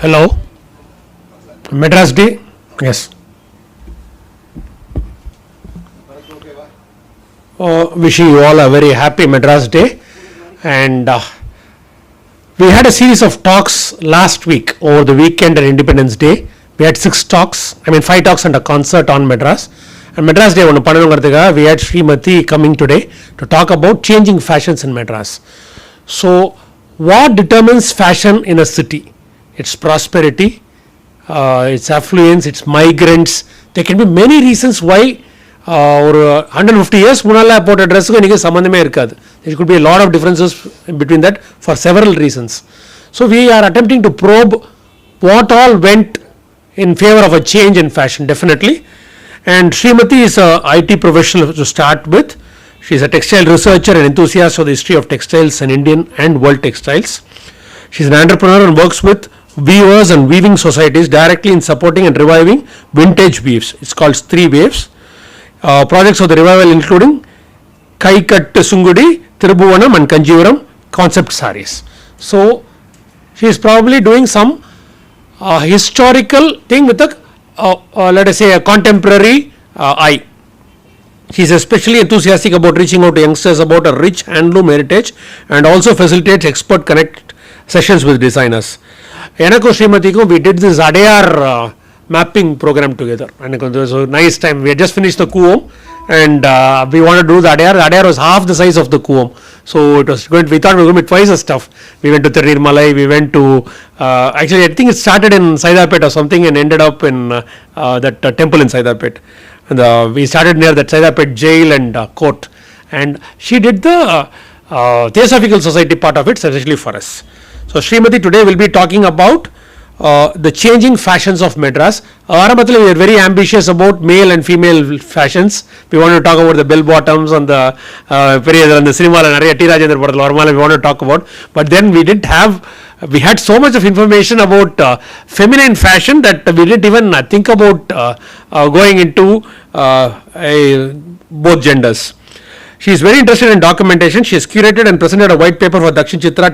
Hello. Madras Day. Yes. Wishing you all a very happy Madras Day. And we had a series of talks last week over the weekend and Independence Day. We had 5 talks and a concert on Madras. And Madras Day, we had Sreemathi coming today to talk about changing fashions in Madras. So, what determines fashion in a city? Its prosperity, its affluence, its migrants. There can be many reasons why or 150 years முன்னால போட்ட ட்ரெஸ்ஸுக்கு இன்றைக்கி சம்மந்தமே இருக்காது. There could be a lot of differences between that for several reasons. So we are attempting to probe what all went in favor of a change in fashion, definitely. And Sreemathi is a IT professional to start with. She is a textile researcher and enthusiast of the history of textiles and Indian and world textiles. She is an entrepreneur and works with weavers and weaving societies directly in supporting and reviving vintage weaves. It's called 3 waves. Projects of the revival including Kaikat Sungudi, Thirubuvanam and Kanjivaram concept sarees. So she is probably doing some historical thing with a let us say a contemporary eye. She is especially enthusiastic about reaching out to youngsters about a rich handloom heritage and also facilitates expert connect sessions with designers. Enako Sreemathikku, we did this Adayar mapping program together and it was a nice time. We had just finished the Kuom and we wanted to do the Adayar. The Adayar was half the size of the Kuom, so it was good. We thought we were going to be twice as tough. We went to Thirumalai, we went to actually I think it started in Saidapet or something and ended up in that temple in Saidapet. And we started near that Saidapet jail and court, and she did the Theosophical Society part of it, especially for us. So Sreemathi today will be talking about the changing fashions of Madras. Arambathil we are very ambitious about male and female fashions. We want to talk about the bell bottoms and the and the cinema and T. Rajendra Podathil Varamla we want to talk about. But then we had so much of information about feminine fashion that we didn't even think about going into both genders. She is very interested in documentation. She has curated and presented a white paper for Dakshin Chitra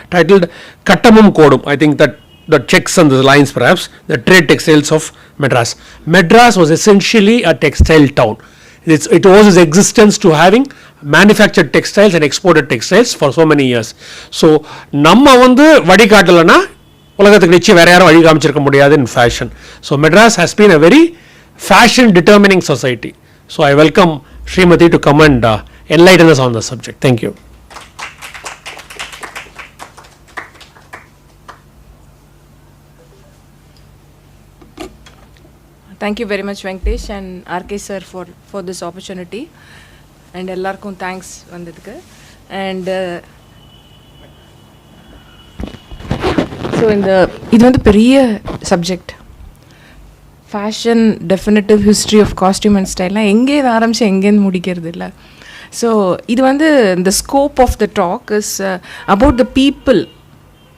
titled Kattamum Kodum. I think that the checks and the lines perhaps, the trade textiles of Madras. Madras was essentially a textile town. It owes its existence to having manufactured textiles and exported textiles for so many years. So, நம்ம வடி காட்டலனா உலகத்துக்கு நிச்சயம் வேற யாரும் வழி காமிச்சிருக்க முடியாது in fashion. So, Madras has been a very fashion determining society. So, I welcome Sreemathi to come and enlighten us on the subject. Thank you. Thank you very much, Venkatesh and Arkay sir for this opportunity. And ellarkum thanks vandadukku. And so இது வந்து பெரிய subject. Fashion definitive history of costume and ஸ்டைல்லாம் எங்கேருந்து ஆரம்பிச்சு எங்கேருந்து முடிக்கிறது இல்லை. So இது வந்து the scope of the talk is about the people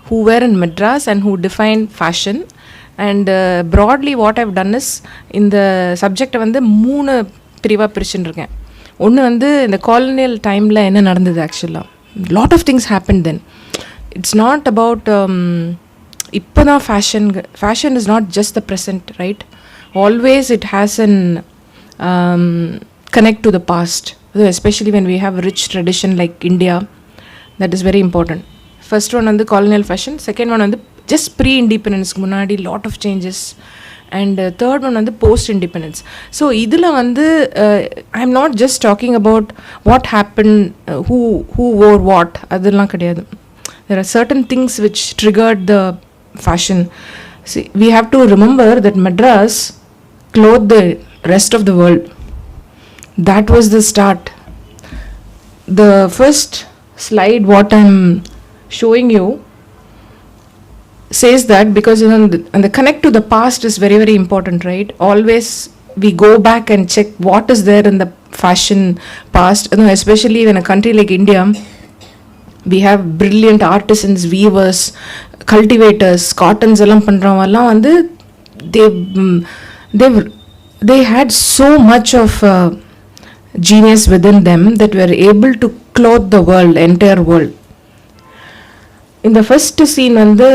who were in Madras and who define fashion. And broadly what I've done is இந்த சப்ஜெக்டை வந்து 3 பிரிவாக பிரிச்சுன்னு இருக்கேன். ஒன்று வந்து இந்த காலனியல் டைமில் என்ன நடந்தது ஆக்சுவலாக. Lot of things happen then. It's not about இப்போ தான் fashion is not just the present, right? Always it has an connect to the past, especially when we have a rich tradition like India. That is very important. First one on the colonial fashion, second one on the just pre-independence munadi lot of changes, and third one on the post-independence. So idhula vandu I'm not just talking about what happened, who wore what, adella kediyadu. There are certain things which triggered the fashion. See, we have to remember that Madras clothed the rest of the world. That was the start. The first slide what I'm showing you says that because and the connect to the past is very very important, right? Always we go back and check what is there in the fashion past, especially in a country like India. We have brilliant artisans, weavers, cultivators, cottons எல்லாம் பண்றவங்கலாம் வந்து they had so much of genius within them that were able to clothe the world, entire world. இந்த first scene வந்து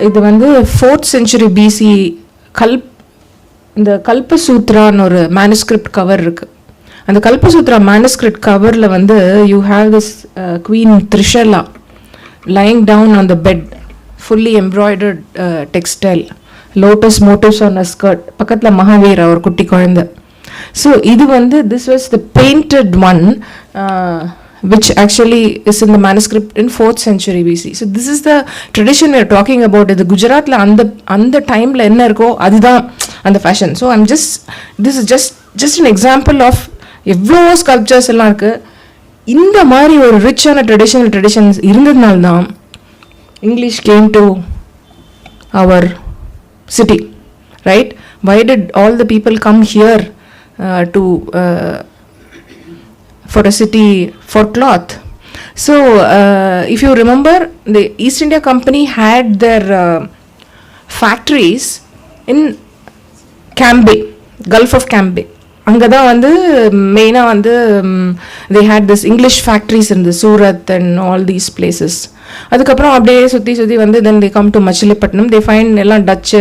இது வந்து 4th century BC இந்த கல்பசூத்ரான்னு ஒரு manuscript cover இருக்குது. அந்த கல்பசூத்ரா மேனுஸ்கிரிப்ட் கவரில் வந்து you have this queen Trishala lying down on the bed, fully embroidered textile, lotus motifs on a skirt. பக்கத்தில் மகாவீர் ஒரு குட்டி குழந்தை. ஸோ இது வந்து this was the painted one which actually is in the manuscript in 4th century BC. So this is the tradition we are talking about. இது குஜராத்தில் அந்த டைமில் என்ன இருக்கோ அதுதான் அந்த fashion. So this is just an example of எவ்வளோ sculptures எல்லாம் இருக்குது. இந்த மாதிரி ஒரு ரிச்சான ட்ரெடிஷன்ஸ் இருந்ததுனால தான் English came to our city, right? Why did all the people come here to for a city for cloth? So if you remember, the East India Company had their factories in Cambay, Gulf of Cambay. அங்கே தான் வந்து மெயினாக வந்து they had this English factories in the Surat and all these places. அதுக்கப்புறம் அப்படியே சுற்றி வந்து then they come to Machilipatnam. they find எல்லாம் டச்சு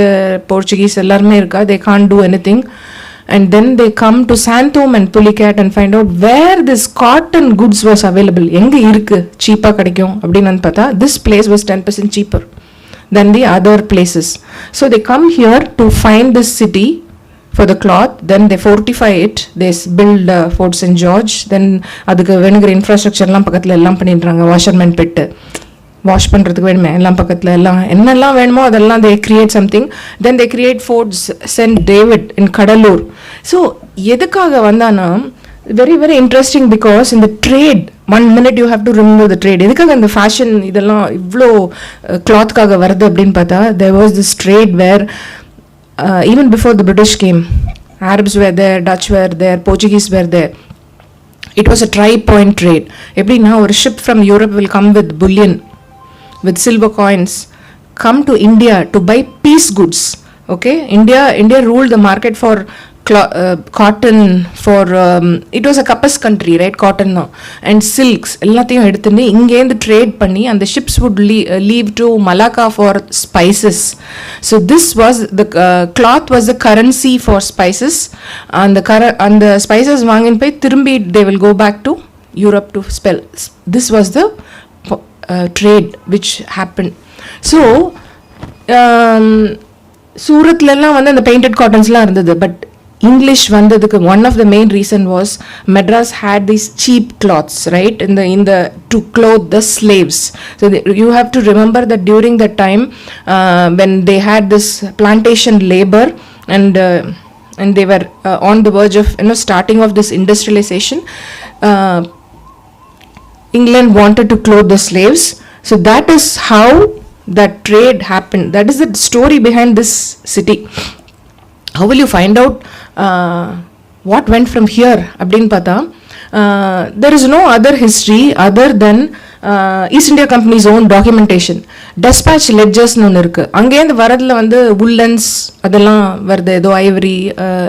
போர்ச்சுகீஸ் எல்லாருமே இருக்கா, they can't do anything. And then they come to Santhome and Pulicat and find out where this cotton goods was available. எங்கே இருக்குது சீப்பாக கிடைக்கும் அப்படின்னு வந்து பார்த்தா this place was 10% cheaper than the other places. So they come here to find this city for the cloth. Then they fortify it, they build Fort St. George. Then அதுக்கு வேணுங்கிற இன்ஃப்ராஸ்ட்ரக்சர்லாம் பக்கத்தில் எல்லாம் பண்ணிடுறாங்க. வாஷர்மேன் பெட்டு வாஷ் பண்ணுறதுக்கு வேணுமே எல்லாம் பக்கத்தில் எல்லாம் என்னெல்லாம் வேணுமோ அதெல்லாம் they create something. Then they create Fort St. David in Cuddalore. So எதுக்காக வந்தானா very very interesting because in the trade, 1 minute you have to remember the trade. எதுக்காக இந்த ஃபேஷன் இதெல்லாம் இவ்வளோ கிளாத்காக வருது அப்படின்னு பார்த்தா there was this trade where even before the British came, Arabs were there, Dutch were there, Portuguese were there. It was a tri-point trade. எப்படின்னா ஒரு ship from Europe will come with bullion, with silver coins, come to India to buy peace goods. Okay, India ruled the market for cotton, for it was a kapas country, right? Cotton no, and silks எல்லாத்தையும் எடுத்துன்னு இங்கேருந்து trade பண்ணி அந்த ships would leave to Malacca for spices. So this was the cloth was the currency for spices, and the spices வாங்கின்னு போய் திரும்பி they will go back to Europe to spell. This was the trade which happened. So சூரத்லலாம் வந்து அந்த painted காட்டன்ஸ்லாம் இருந்தது. But English வந்ததுக்கு one of the main reason was Madras had these cheap cloths, right, in the to clothe the slaves. So you have to remember that during that time when they had this plantation labor and they were on the verge of starting of this industrialization, England wanted to clothe the slaves. So that is how that trade happened. That is the story behind this city. How will you find out what went from here அப்படின்னு பார்த்தா there is no other history other than East India Company's own documentation. Dispatch ledgersனு ஒன்று இருக்குது. அங்கேருந்து வரதில் வந்து woolens அதெல்லாம் வருது, ஏதோ Ivory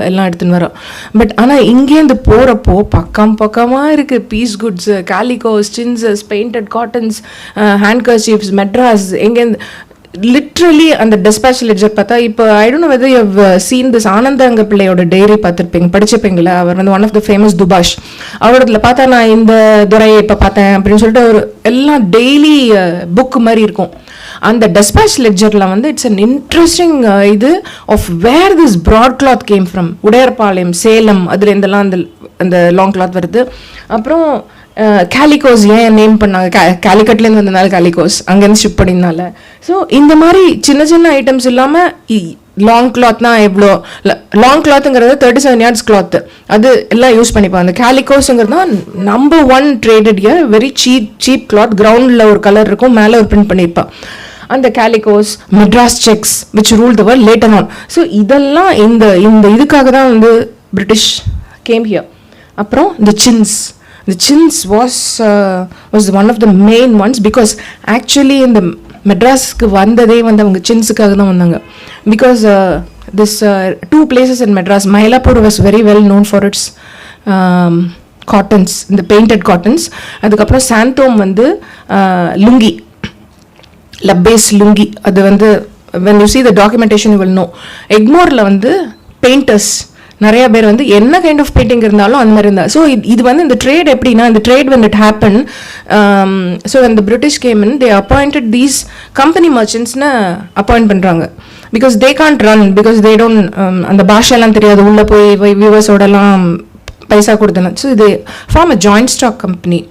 எல்லாம் எடுத்துன்னு வரோம். பட் ஆனால் இங்கேருந்து போகிறப்போ பக்கமாக இருக்குது piece goods, calicoes, chintzes, painted cottons, handkerchiefs, Madras. எங்கேருந்து லிட்ரலி அந்த டிஸ்பேச் லெட்ஜர் பார்த்தா இப்போ I don't know whether you have seen this ஆனந்தாங்க பிள்ளையோட டைரி பார்த்துருப்பீங்க, படிச்சிருப்பீங்களா? அவர் வந்து one of the famous dubash. அவரோடதுல பார்த்தா நான் இந்த துறையை இப்போ பார்த்தேன் அப்படின்னு சொல்லிட்டு ஒரு எல்லாம் டெய்லி புக் மாதிரி இருக்கும். அந்த டிஸ்பேச் லெட்ஜரில் வந்து இட்ஸ் அன் இன்ட்ரெஸ்டிங் இது of where this broad cloth came from. Udaiyarpalayam, Salem, அதில் இருந்தெல்லாம் அந்த லாங் கிளாத் வருது. அப்புறம் கேலிகோஸ் ஏன் நேம் பண்ணாங்க, கேலிக்கட்லேருந்து வந்ததுனால கேலிகோஸ், அங்கேருந்து ஷிப் பண்ணியிருந்தால. ஸோ இந்த மாதிரி சின்ன ஐட்டம்ஸ் இல்லாமல் லாங் கிளாத்னா எவ்வளோ லாங் கிளாத்துங்கிறது 37 yards கிளாத்து, அது எல்லாம் யூஸ் பண்ணிப்பாங்க. அந்த கேலிகோஸுங்கிறது தான் number 1 traded here, very cheap cloth. கிரவுண்டில் ஒரு கலர் இருக்கும், மேலே ஒரு பிரிண்ட் பண்ணியிருப்பான். அந்த calicoes, Madras checks which rule the world later on. So இதெல்லாம் இந்த இதுக்காக தான் வந்து பிரிட்டிஷ் கேம் ஹியர். அப்புறம் the chins was one of the main ones because actually in the மெட்ராஸ்க்கு வந்ததே வந்து அவங்க சின்ஸுக்காக தான் வந்தாங்க. Because this 2 places in Madras, Mylapore was very well known for its cottons, இந்த பெயிண்டட் காட்டன்ஸ். அதுக்கப்புறம் சாந்தோம் வந்து லுங்கி. லப்பேஸ் லுங்கி. அது வந்து when you see the documentation you will know. எக்மோரில் வந்து பெயிண்டர்ஸ் நிறைய பேர் வந்து என்ன கைண்ட் ஆஃப் பெயிண்டிங் இருந்தாலும் அந்த மாதிரி இருந்தால். ஸோ இது வந்து இந்த ட்ரேட் எப்படின்னா, இந்த ட்ரேட் when it happened, ஸோ when the British came in, they appointed these company merchantsன்னு அப்பாயிண்ட் பண்ணுறாங்க. Because they can't run, because they don't, அந்த பாஷெல்லாம் தெரியாது, உள்ளே போய் வியூவர்ஸோடலாம் பைசா கொடுத்தன. ஸோ இது form a joint stock company.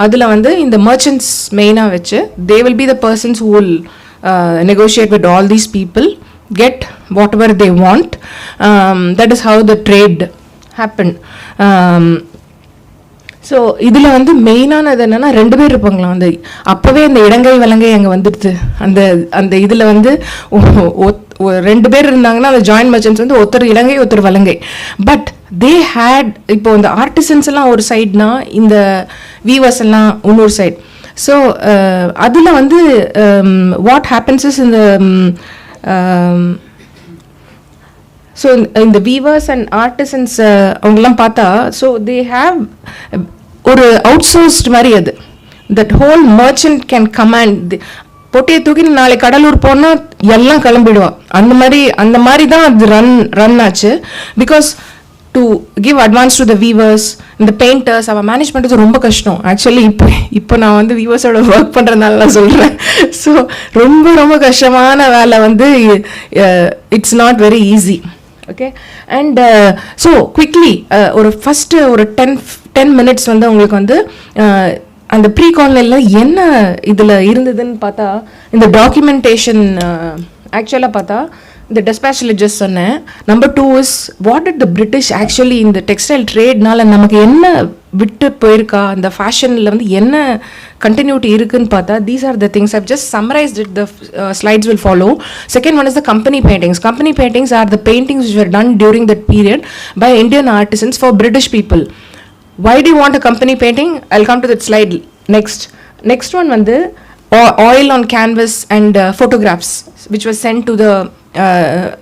அதில் வந்து இந்த மர்ச்சன்ட்ஸ் மெயினாக வச்சு they will be the persons who will negotiate with all these people, get whatever they want. That is how the trade happened. So இதில் வந்து மெயினானது என்னென்னா, 2 பேர் இருப்பாங்களாம். அந்த அப்போவே அந்த இடங்கை வலங்கை அங்கே வந்துடுது. அந்த அந்த இதில் வந்து 2 பேர் இருந்தாங்கன்னா அந்த ஜாயின்ட் மர்ச்சன்ட்ஸ் வந்து ஒருத்தர் இலங்கை ஒருத்தர் வலங்கை. பட் தே ஹேட், இப்போ இந்த ஆர்டிசன்ஸ் எல்லாம் ஒரு சைட்னா, இந்த வீவர்ஸ் எல்லாம் இன்னொரு சைட். ஸோ அதில் வந்து வாட் ஹேப்பன்ஸ் இஸ் இந்த ஸோ இந்த வீவர்ஸ் அண்ட் ஆர்டிசன்ஸ் அவங்கெல்லாம் பார்த்தா, ஸோ தே ஹாவ் ஒரு அவுட் சோர்ஸ்ட் மாதிரி. அது that whole merchant can command, பொட்டியை தூக்கி நாளை கடலூர் போனால் எல்லாம் கிளம்பிடுவான். அந்த மாதிரி தான் அது ரன் ஆச்சு. Because to give advance to the weavers, இந்த பெயிண்டர்ஸ் அவன் மேனேஜ் பண்ணுறது ரொம்ப கஷ்டம். ஆக்சுவலி இப்போ நான் வந்து வீவர்ஸோட ஒர்க் பண்ணுறதுனால நான் சொல்கிறேன். ஸோ ரொம்ப ரொம்ப கஷ்டமான வேலை வந்து, it's not very easy. Okay. And so quickly ஒரு ஃபஸ்ட்டு ஒரு 10 minutes வந்து உங்களுக்கு வந்து அந்த ப்ரீ காலனியில் என்ன இதில் இருந்ததுன்னு பார்த்தா, இந்த டாக்குமெண்டேஷன் ஆக்சுவலாக பார்த்தா இந்த டெஸ்பேச்சில் ஜஸ்ட் சொன்னேன். Number 2 is what did the British actually இந்த டெக்ஸ்டைல் ட்ரேட்னால நமக்கு என்ன விட்டு போயிருக்கா, அந்த ஃபேஷனில் வந்து என்ன கண்டினியூட்டி இருக்குன்னு பார்த்தா, these are the things. I've just summarized it. The slides will follow. Second one is the company paintings. Company paintings are the paintings which were done during that period by Indian artisans for British people. Why do you want a company painting? I'll come to that slide next one வந்து oil on canvas and photographs which was sent to the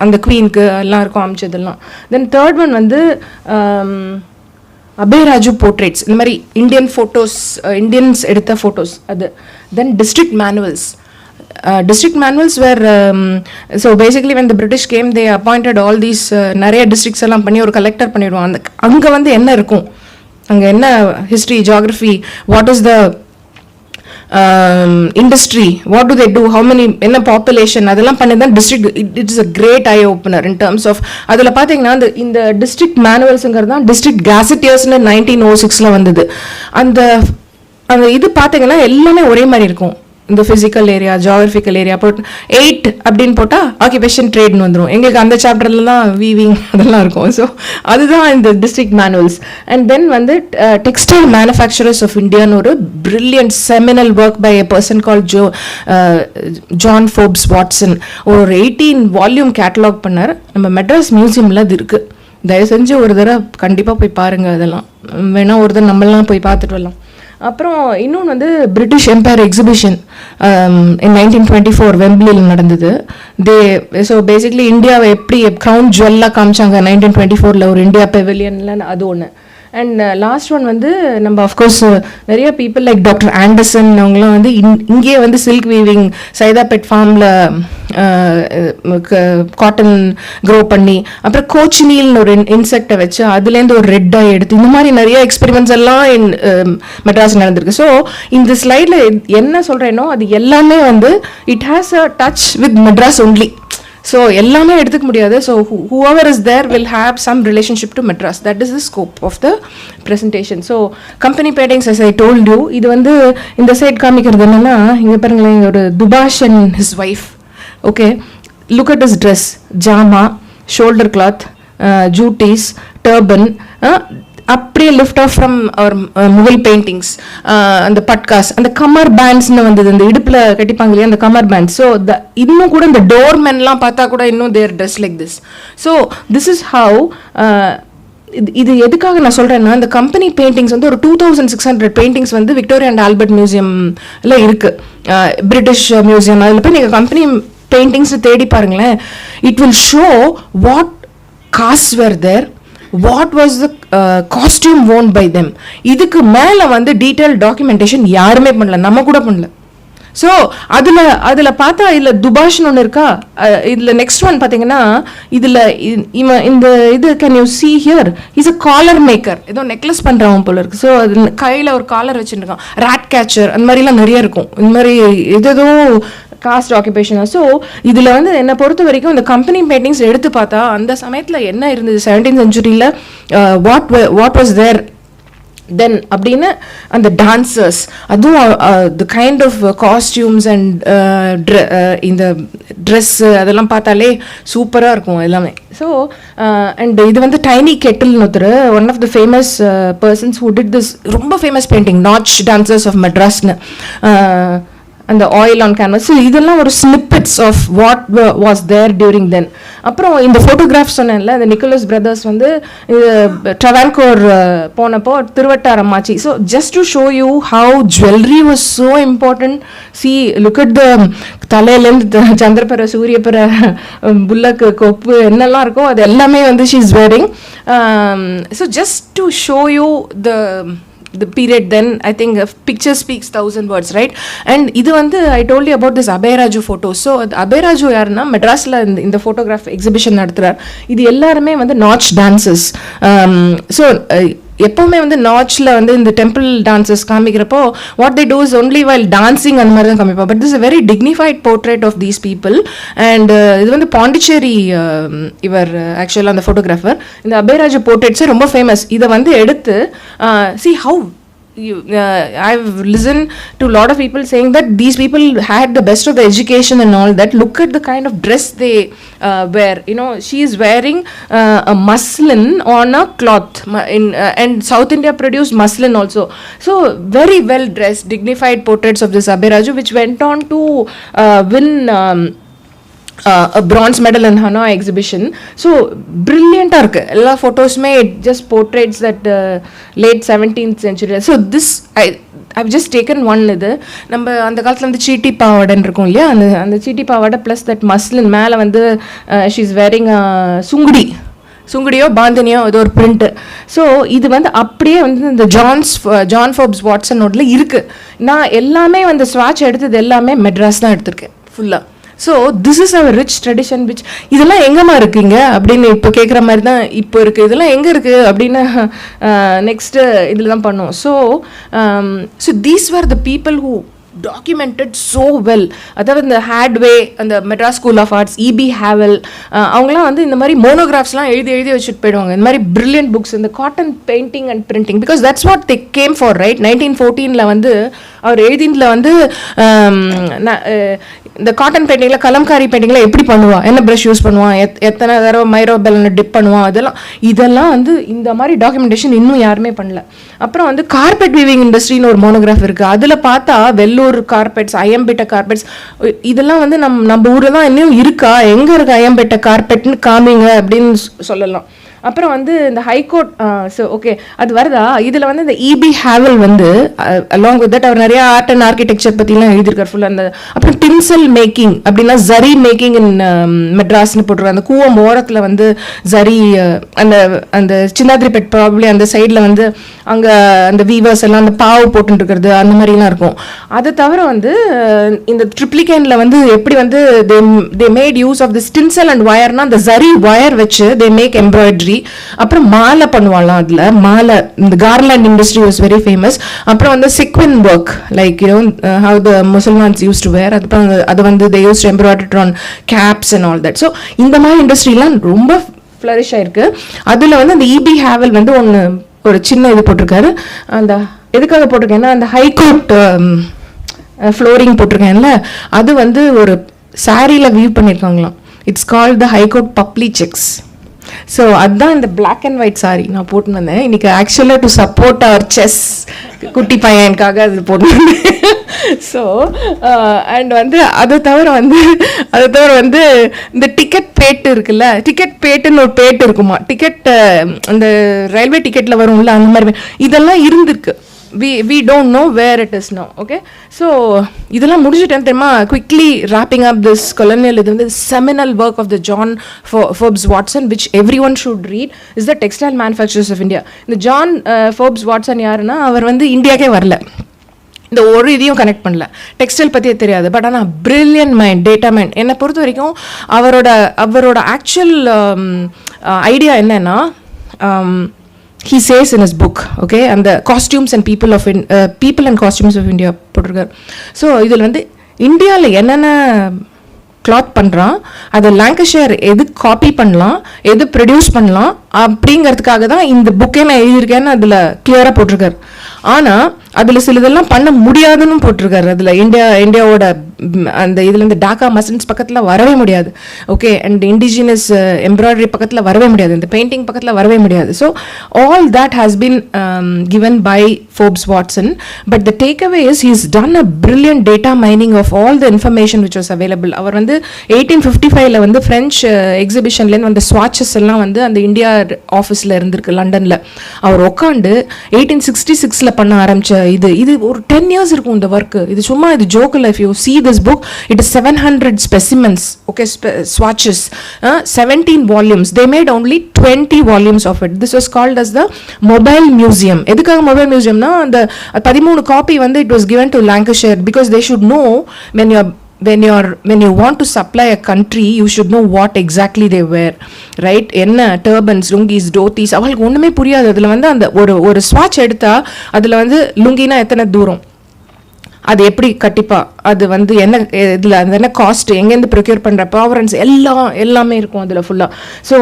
அந்த குவீனுக்கு எல்லாம் இருக்கும் அமைச்சதெல்லாம். Then third one வந்து அபேராஜு portraits, இந்த மாதிரி Indian photos, Indians எடுத்த photos அது. தென் district manuals were so basically when the British came, they appointed all these நிறைய districts எல்லாம் பண்ணி ஒரு கலெக்டர் பண்ணிடுவோம். அந்த அங்கே வந்து என்ன இருக்கும், அங்கே என்ன history, geography, what is the industry, what do they do, how many, என்ன population, அதெல்லாம் பண்ணி தான் district. It is a great eye opener in terms of, அதில் பார்த்தீங்கன்னா இந்த district manualsங்கிறது தான் district gazetteersன்னு 1906ல வந்தது. அந்த இது பார்த்தீங்கன்னா எல்லாமே ஒரே மாதிரி இருக்கும். இந்த ஃபிசிக்கல் ஏரியா, ஜியாகிரபிக்கல் ஏரியா போட்டு 8 அப்படின்னு போட்டால் ஆக்குபேஷன் ட்ரேட்னு வந்துடும். எங்களுக்கு அந்த சாப்டரில் தான் வீவிங் அதெல்லாம் இருக்கும். ஸோ அதுதான் இந்த டிஸ்ட்ரிக்ட் மேனுவல்ஸ். அண்ட் தென் வந்து டெக்ஸ்டைல் மேனுஃபேக்சரர்ஸ் ஆஃப் இந்தியான்னு ஒரு brilliant seminal work by a person call John Forbes Watson. ஒரு 18 வால்யூம் கேட்டலாக் பண்ணார். நம்ம மெட்ராஸ் மியூசியமில் அது இருக்குது. தயவு செஞ்சு ஒரு தடவை கண்டிப்பாக போய் பாருங்கள். அதெல்லாம் வேணால் ஒரு தடவை நம்மளாம் போய் பார்த்துட்டு வரலாம். அப்புறம் இன்னொன்று வந்து பிரிட்டிஷ் எம்பையர் எக்ஸிபிஷன் இன் 1924 வெம்பிளியில் நடந்தது. ஸோ பேசிக்லி இந்தியாவை எப்படி க்ரௌன் ஜுவல்லாக காமிச்சாங்க 1924 ஒரு இந்தியா பெவிலியனில், அது ஒன்று. அண்ட் லாஸ்ட் ஒன் வந்து நம்ம அஃப்கோர்ஸ் நிறைய பீப்புள் லைக் டாக்டர் ஆண்டர்சன் அவங்களாம் வந்து இங்கேயே வந்து சில்க் வீவிங் சைதாபேட் ஃபார்மில் காட்டன் க்ரோ பண்ணி, அப்புறம் கோச்சினில்னு ஒரு இன்செக்டை வச்சு அதுலேருந்து ஒரு ரெட்டாக எடுத்து, இந்த மாதிரி நிறைய எக்ஸ்பெரிமெண்ட்ஸ் எல்லாம் மெட்ராஸ் நடந்திருக்கு. ஸோ இந்த ஸ்லைடில் என்ன சொல்கிறேனோ அது எல்லாமே வந்து it has a touch with Madras only. So எல்லாமே எடுத்துக்க முடியாது. So whoever is there will have some relationship to Madras. That is the scope of the presentation. So company paintings, as I told you, இது வந்து இந்த side காமிக்கிறது என்னன்னா, இங்கே பாருங்களேன், ஒரு dubash and his wife. Okay, look at his dress, jama, shoulder cloth, juttis, turban, அப்படியே lift off from our Mughal paintings. அந்த பட்காஸ், அந்த கமர் பேண்ட்ஸ்னு வந்தது, அந்த இடுப்பில் கட்டிப்பாங்க இல்லையா, அந்த கமர் பேண்ட்ஸ். ஸோ இன்னும் கூட இந்த டோர்மென்லாம் பார்த்தா கூட இன்னும் their dress like this. So this is how. இது எதுக்காக நான் சொல்கிறேன்னா, இந்த கம்பெனி பெயிண்டிங்ஸ் வந்து ஒரு 2600 பெயிண்டிங்ஸ் வந்து விக்டோரியா அண்ட் ஆல்பர்ட் மியூசியமில் இருக்குது, பிரிட்டிஷ் மியூசியம். அதில் போய் நீங்கள் கம்பெனி பெயிண்டிங்ஸ் தேடி பாருங்களேன். It will show what caste were there, what was the costume worn by them. இதுக்கு மேலே வந்து டீட்டெயில் டாக்குமெண்டேஷன் யாருமே பண்ணல, நம்ம கூட பண்ணல. ஸோ அதில் பார்த்தா இதில் துபாஷ்னு ஒன்று இருக்கா. இதில் நெக்ஸ்ட் ஒன் பார்த்தீங்கன்னா இதில் இந்த இது can you see here is a collar maker. ஏதோ நெக்லஸ் பண்ணுறவன் போல இருக்கு. ஸோ அது கையில் ஒரு காலர் வச்சுருக்கான். ராட் கேச்சர் அந்த மாதிரிலாம் நிறைய இருக்கும். இந்த மாதிரி எதோ காஸ்ட் ஆக்குபேஷன். ஸோ இதில் வந்து என்னை பொறுத்த வரைக்கும் இந்த கம்பெனி பெயிண்டிங்ஸ் எடுத்து பார்த்தா அந்த சமயத்தில் என்ன இருந்தது 17th centuryல வாட் வாஸ் தேர் தென் அப்படின்னு அந்த டான்சர்ஸ், அதுவும் the kind of costumes and இந்த ட்ரெஸ்ஸு அதெல்லாம் பார்த்தாலே சூப்பராக இருக்கும் எல்லாமே. ஸோ அண்ட் இது வந்து டைனி கெட்டில்னு ஒருத்தர், one of the famous persons who did this ரொம்ப famous painting, nautch dancers of மெட்ராஸ்னு, அந்த ஆயில் ஆன் கேன்வஸ். ஸோ இதெல்லாம் ஒரு snippets of what was there during then. அப்புறம் இந்த ஃபோட்டோகிராஃப் சொன்னேன்ல, இந்த நிக்கோலஸ் பிரதர்ஸ் வந்து ட்ரவான்கோர் போனப்போ திருவட்டாரம் ஆச்சு. So just to show you how jewellery was so important. See look at the தலையிலேருந்து சந்திரப்பற சூரியப்பற புல்லக்கு கொப்பு என்னெல்லாம் இருக்கோ அது எல்லாமே வந்து she is wearing. So just to show you the period then, I think picture speaks 1,000 words, right? And இது வந்து I told you about this அபயராஜு photos. So அபயராஜு யாருன்னா மெட்ராஸில் இந்த ஃபோட்டோகிராஃப் எக்ஸிபிஷன் நடத்துகிறார். இது எல்லாருமே வந்து நாச் டான்சஸ். ஸோ எப்போவுமே வந்து நாச்சில் வந்து இந்த டெம்பிள் டான்சஸ் காமிக்கிறப்போ what they do is only while dancing அந்த மாதிரி தான் காமிப்போம். But this a very dignified portrait of these people. And இது வந்து பாண்டிச்சேரி இவர் ஆக்சுவலாக அந்த ஃபோட்டோகிராஃபர். இந்த அபயராஜு போர்ட்ரேட்ஸே ரொம்ப ஃபேமஸ். இதை வந்து எடுத்து see how I've listened to a lot of people saying that these people had the best of the education and all that. Look at the kind of dress they wear. You know, she is wearing a muslin on a cloth and South India produced muslin also. So very well dressed, dignified portraits of this Abhiraju, which went on to win a bronze medal in Hanoi exhibition. So brilliant arc ella photos may just portraits that late 17th century. So this I've just taken one. இது நம்ம அந்த காலத்தில் வந்து சீட்டி பாவாடைன்னு இருக்கும் இல்லையா, அந்த சீட்டி பாவாடை ப்ளஸ் தட் மஸ்லின் மேலே வந்து ஷீ இஸ் வேரிங் சுங்குடியோ பாந்தினியோ ஏதோ ஒரு பிரிண்ட்டு. ஸோ இது வந்து அப்படியே வந்து இந்த ஜான் ஃபோர்ப்ஸ் வாட்ஸனோடல இருக்குது. நான் எல்லாமே வந்து ஸ்வாட்ச் எடுத்தது எல்லாமே மெட்ராஸ் தான் எடுத்திருக்கேன் ஃபுல்லாக. So this is our rich tradition which இதெல்லாம் எங்கேம்மா இருக்குங்க அப்படின்னு இப்போ கேட்குற மாதிரி தான் இப்போ இருக்குது. இதெல்லாம் எங்கே இருக்குது அப்படின்னு நெக்ஸ்ட்டு இதில் தான் பண்ணோம். So these were the people who documented so well. அதாவது இந்த ஹேட்வே, அந்த Madras school of arts, E B, அவங்களாம் வந்து இந்த மாதிரி மோனோகிராஃப்ஸ்லாம் எழுதி வச்சுட்டு போயிடுவாங்க. இந்த மாதிரி பிரில்லியன்ட் புக்ஸ், இந்த cotton painting and printing, because that's what they came for, right? 1914 வந்து அவர் எழுதினதுல வந்து இந்த காட்டன் பெயிண்டிங்கில் கலம்காரி பெயிண்டிங்கில் எப்படி பண்ணுவான், என்ன ப்ரஷ் யூஸ் பண்ணுவான், எத்தனை தடவை மைரோ பெல்லில் டிப் பண்ணுவான், இதெல்லாம் வந்து இந்த மாதிரி டாக்குமெண்டேஷன் இன்னும் யாருமே பண்ணல. அப்புறம் வந்து கார்பெட் வீவிங் இண்டஸ்ட்ரின்னு ஒரு மோனோகிராஃப் இருக்குது. அதில் பார்த்தா வெள்ளூர் கார்பெட்ஸ், ஐயம்பேட்டை கார்பெட்ஸ், இதெல்லாம் வந்து நம்ம ஊரில் தான் இன்னும் இருக்கா, எங்கே இருக்குது ஐயம்பேட்டை கார்பெட்னு காமிங்க அப்படின்னு சொல்லலாம். அப்புறம் வந்து இந்த ஹைகோர்ட், ஸோ ஓகே அது வருதா. இதில் வந்து இந்த இபி ஹேவல் வந்து அலாங் வித் தட் அவர் நிறைய ஆர்ட் அண்ட் ஆர்கிடெக்சர் பற்றிலாம் எழுதியிருக்கார் ஃபுல்லாக. அந்த அப்புறம் டின்சல் மேக்கிங் அப்படின்னா ஜரி மேக்கிங் இன் மெட்ராஸ்னு போட்டிருக்காங்க. அந்த கூவம் ஓரத்தில் வந்து ஜரி, அந்த சின்னாதிரிப்பேட் ப்ராப்ளி அந்த சைடில் வந்து அங்கே அந்த வீவர்ஸ் எல்லாம் அந்த பாவு போட்டுருக்கிறது அந்த மாதிரிலாம் இருக்கும். அதை தவிர வந்து இந்த ட்ரிப்ளிகேனில் வந்து எப்படி வந்து they made use of the tinsel and வயர்னா அந்த ஜரி வயர் வச்சு தே மேக் எம்ப்ராய்டரி. அப்புறம் மாலை பண்ணுவாங்களாம். அதில் மாலை, இந்த garland industry was very famous. அப்புறம் வந்து sequin work, like you know how the Musalmans use to wear, அது வந்து they use embroidery on caps and all that. So இந்த மாதிரி இண்டஸ்ட்ரிலாம் ரொம்ப ஃப்ளரிஷ் ஆயிருக்கு. அதில் வந்து அந்த இபி ஹேவல் வந்து ஒரு சின்ன இது போட்டிருக்காரு. அந்த எதுக்காக போட்டிருக்கேன்னா அந்த ஹைகோர்ட் ஃப்ளோரிங் போட்டிருக்கேன்ல, அது வந்து ஒரு சாரியில் வியூ பண்ணியிருக்காங்களாம். இட்ஸ் கால்ட் த ஹைகோர்ட் பப்ளி செக்ஸ். ஸோ அதுதான் இந்த பிளாக் அண்ட் ஒயிட் சாரி நான் போட்டுன்னு வந்தேன் இன்னைக்கு. ஆக்சுவலாக டு சப்போர்ட் அவர் செஸ் குட்டி பையனுக்காக அது போட்டு வந்தேன். ஸோ அண்ட் வந்து அதை தவிர வந்து இந்த டிக்கெட் பேட்டு இருக்குல்ல, டிக்கெட் பேட்டுன்னு ஒரு பேட்டு இருக்குமா, டிக்கெட் அந்த ரயில்வே டிக்கெட்டில் வரும்ல அந்த மாதிரி, இதெல்லாம் இருந்திருக்கு. we don't know where it is now. Okay, so இதெல்லாம் முடிச்சிட்டேன் தெரியுமா. quickly wrapping up this colonial, இது வந்து seminal work of the John Forbes Watson which everyone should read is the textile manufacturers of India. இந்த John Forbes Watson யாருன்னா அவர் வந்து இந்தியாக்கே வரல. இந்த ஒரு இதையும் கனெக்ட் பண்ணல. டெக்ஸ்டைல் பற்றியே தெரியாது, பட் ஆனால் பிரில்லியன்ட் மைண்ட், டேட்டா மைண்ட். என்னை பொறுத்த வரைக்கும் அவரோட ஆக்சுவல் ஐடியா என்னன்னா, he says in his book, okay, and the costumes and people and costumes of India போட்டிருக்கார். ஸோ இதில் வந்து இந்தியாவில் என்னென்ன கிளாத் பண்ணுறான், அதை லாங்கஷயர் எது காப்பி பண்ணலாம், எது ப்ரொடியூஸ் பண்ணலாம் அப்படிங்கிறதுக்காக தான் இந்த புக்கே நான் எழுதியிருக்கேன்னு அதில் கிளியராக போட்டிருக்காரு. ஆனால் அதில் சிலதெல்லாம் பண்ண முடியாதுன்னு போட்டிருக்காரு. அதில் இந்தியாவோட அந்த இதுலேருந்து டாக்கா மசில்ஸ் பக்கத்தில் வரவே முடியாது, ஓகே, அண்ட் இண்டிஜினஸ் எம்ப்ராய்டரி பக்கத்தில் வரவே முடியாது, இந்த பெயிண்டிங் பக்கத்தில் வரவே முடியாது. So all that has been given by Forbes Watson, but the takeaway is he's done a brilliant data mining of all the information which was available. அவர் வந்து 1855ல வந்து French எக்ஸிபிஷன்லேருந்து வந்த ஸ்வாட்சஸ் எல்லாம் வந்து அந்த இந்தியா ஆஃபீஸில் இருந்திருக்கு லண்டனில். அவர் உட்காந்து 1866ல பண்ண ஆரம்பிச்ச இது ஒரு 10 years இருக்கும் இந்த ஒர்க்கு. இது சும்மா இது ஜோக்கில். If you see this book, it is 700 specimens, okay, swatches, 17 volumes. They made only 20 volumes of it. This was called as the mobile museum. எதுக்காக mobile museum na, அந்த 13 காப்பி வந்து it was given to Lancashire because they should know when you want to supply a country, you should know what exactly they wear, right? என்ன turbans, lungis, dhotis, அவங்களுக்கு ஒண்ணுமே புரியாது. அதுல வந்து அந்த ஒரு ஸ்வாட்ச் எடுத்தா அதுல வந்து லுங்கினா எத்தனை தூரம், அது எப்படி கட்டிப்பா, அது வந்து என்ன இதில் அந்த என்ன காஸ்ட், எங்கேருந்து ப்ரொக்யூர் பண்ணுற ப்ராவரன்ஸ் எல்லாமே இருக்கும் அதில் ஃபுல்லாக. ஸோ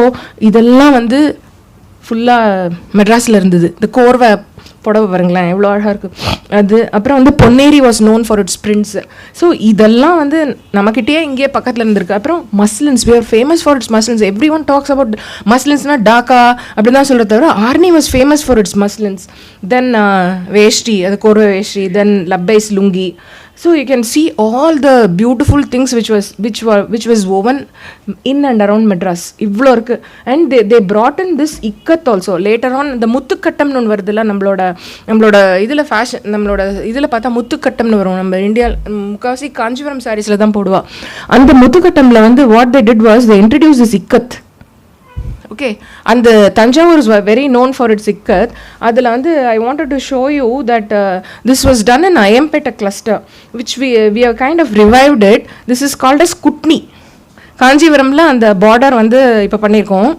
இதெல்லாம் வந்து ஃபுல்லாக மெட்ராஸில் இருந்தது. இந்த கோர்வை புடவை பாருங்களேன் எவ்வளோ அழகாக இருக்குது அது. அப்புறம் வந்து Ponneri was known for it's prints. So இதெல்லாம் வந்து நம்மக்கிட்டே இங்கேயே பக்கத்தில் இருந்திருக்கு. அப்புறம் மஸ்லின்ஸ், we are famous for its muslins. everyone talks about மஸ்லின்ஸ்னா Dhaka அப்படி தான் சொல்கிறத தவிர Arni was famous for its muslins. Then veshti, அது கோர்வை வேஷ்டி, தென் லப்பைஸ் lungi. So you can see all the beautiful things which was woven in and around Madras. இவ்வளோ இருக்கு. And they brought in this ikat also later on. இந்த முத்துக்கட்டம்னு ஒன்று வருதுல்ல, நம்மளோட இதில் ஃபேஷன், நம்மளோட இதில் பார்த்தா முத்துக்கட்டம்னு வரும். நம்ம இந்தியா முக்கால்வாசி காஞ்சிபுரம் சாரீஸில் தான் போடுவா. அந்த முத்துக்கட்டமில் வந்து what they did was they introduced this ikat. Okay, அந்த Thanjavur is very known for its ikat. அதில் வந்து I wanted to show you that this was done in Ayyampettai cluster which we have kind of revived it. This is called as kutni. காஞ்சிபுரமில் அந்த border வந்து இப்போ பண்ணியிருக்கோம்.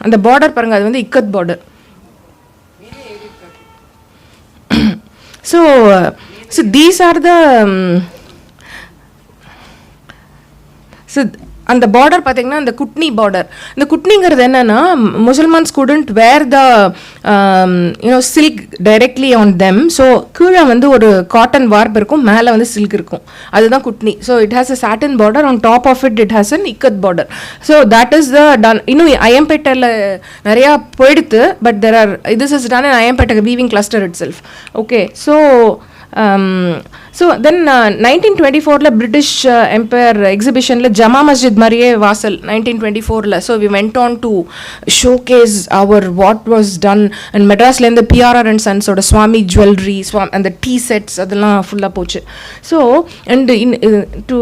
அந்த border பாருங்கள், அது வந்து ikat border. So these are த அந்த பார்டர் பார்த்தீங்கன்னா அந்த குட்னி பார்டர். இந்த குட்னிங்கிறது என்னன்னா, Musalmans couldn't wear the silk directly on them. So கீழே வந்து ஒரு காட்டன் வார்ப் இருக்கும், மேலே வந்து சில்க் இருக்கும், அதுதான் kutni. So it has a satin border, on top of it has an ikat border. So that is the done. இன்னும் ஐஎம்பேட்டையில் நிறையா போயிடுத்து, but there are this is done in Ayyampettai weaving cluster itself. Okay, so then 1924ல British empire எக்ஸிபிஷனில் ஜமா மஸ்ஜித் மாதிரியே வாசல் 1924ல. So we went on to showcase our what was done. And மெட்ராஸ்லேருந்து பிஆர்ஆர் அண்ட் சன்ஸோட சுவாமி ஜுவல்லரி, அந்த டீ செட்ஸ் அதெல்லாம் ஃபுல்லாக போச்சு. So and to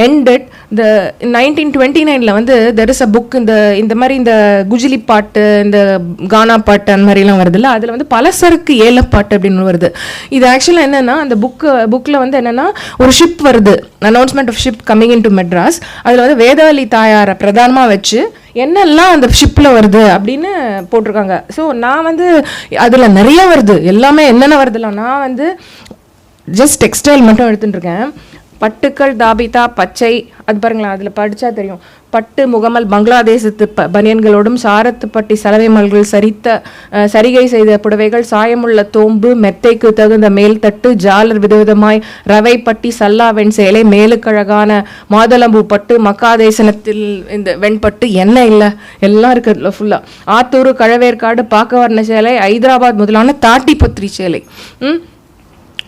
end it இந்த 1929ல வந்து தெர் இஸ் அ புக். இந்த மாதிரி இந்த குஜிலி பாட்டு, இந்த கானா பாட்டு அந்த மாதிரிலாம் வருதுல்ல, அதில் வந்து பலசரக்கு ஏலப்பாட்டு அப்படின்னு வருது. இது ஆக்சுவலாக என்னென்னா, அந்த புக்கில் வந்து என்னென்னா ஒரு ஷிப் வருது, announcement of ship coming in to Madras. அதில் வந்து வேதாவளி தாயாரை பிரதானமாக வச்சு என்னெல்லாம் அந்த ஷிப்பில் வருது அப்படின்னு போட்டிருக்காங்க. ஸோ நான் வந்து அதில் நிறைய வருது, எல்லாமே என்னென்ன வருதுலாம். நான் வந்து ஜஸ்ட் டெக்ஸ்டைல் மட்டும் எடுத்துகிட்டு இருக்கேன். பட்டுக்கள், தாபிதா, பச்சை, அது பாருங்களேன், அதில் படித்தா தெரியும். பட்டு முகமல் பங்களாதேசத்து பனியன்களோடும் சாரத்து பட்டி சலவை மல்கள் சரிகை செய்த புடவைகள், சாயமுள்ள தோம்பு, மெத்தைக்கு தகுந்த மேல் தட்டு, ஜாலர் விதவிதமாய் ரவை பட்டி, சல்லாவெண் சேலை, மேலுக்கழகான மாதளம்பூ பட்டு, மக்காதேசனத்தில் இந்த வெண்பட்டு, என்ன இல்லை எல்லாம் இருக்குது ஃபுல்லாக. ஆத்தூர், கழவேற்காடு, பாக்கவர்ண சேலை, ஹைதராபாத் முதலான தாட்டி பத்திரி சேலை,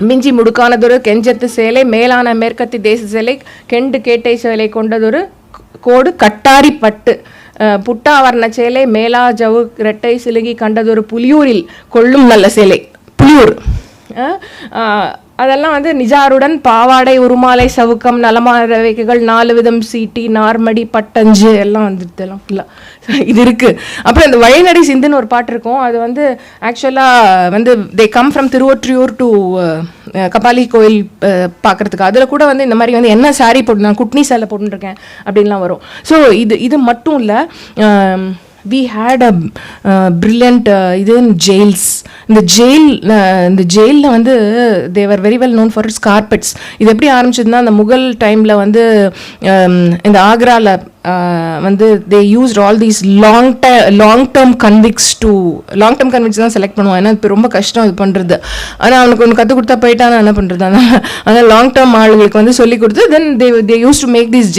மிஞ்சி முடுக்கானதொரு கெஞ்சத்து சேலை, மேலான மேற்கத்தி தேச சேலை, கெண்டு கேட்டை சேலை கொண்டதொரு கோடு கட்டாரி பட்டு, புட்டாவர்ண சேலை, மேலா ஜவு ரெட்டை சிலுகி கண்டதொரு புலியூரில் கொள்ளும் நல்ல சேலை, புலியூர். அதெல்லாம் வந்து நிஜாருடன் பாவாடை உருமாலை சவுக்கம் நலமாரவைகள் 4 விதம் சீட்டி நார்மடி பட்டஞ்சு எல்லாம் வந்துடுது எல்லாம் ஃபுல்லாக இது இருக்குது. அப்புறம் இந்த வழிநடை சிந்துன்னு ஒரு பாட்டு இருக்கும். அது வந்து ஆக்சுவலாக வந்து they come from Thiruvottiyur to Kabali கோயில் பார்க்குறதுக்கு. அதில் கூட வந்து இந்த மாதிரி வந்து என்ன சாரீ போட்டு நான் குட்னி சேலை போட்டுருக்கேன் அப்படின்லாம் வரும். ஸோ இது மட்டும் இல்லை, we had a brilliant இது in jails. இந்த ஜெயிலில் வந்து they were very well known for its carpets. இது எப்படி ஆரம்பிச்சதுன்னா அந்த முகல் டைமில் வந்து இந்த ஆக்ராவில் வந்து they used all these long term convicts தான் செலக்ட் பண்ணுவான். ஏன்னா இப்போ ரொம்ப கஷ்டம் இது பண்ணுறது. ஆனால் அவனுக்கு ஒன்று கற்றுக் கொடுத்தா போயிட்டானா என்ன பண்ணுறது? ஆனால் லாங் டேர்ம் ஆளுகளுக்கு வந்து சொல்லி கொடுத்து தென் they used to make these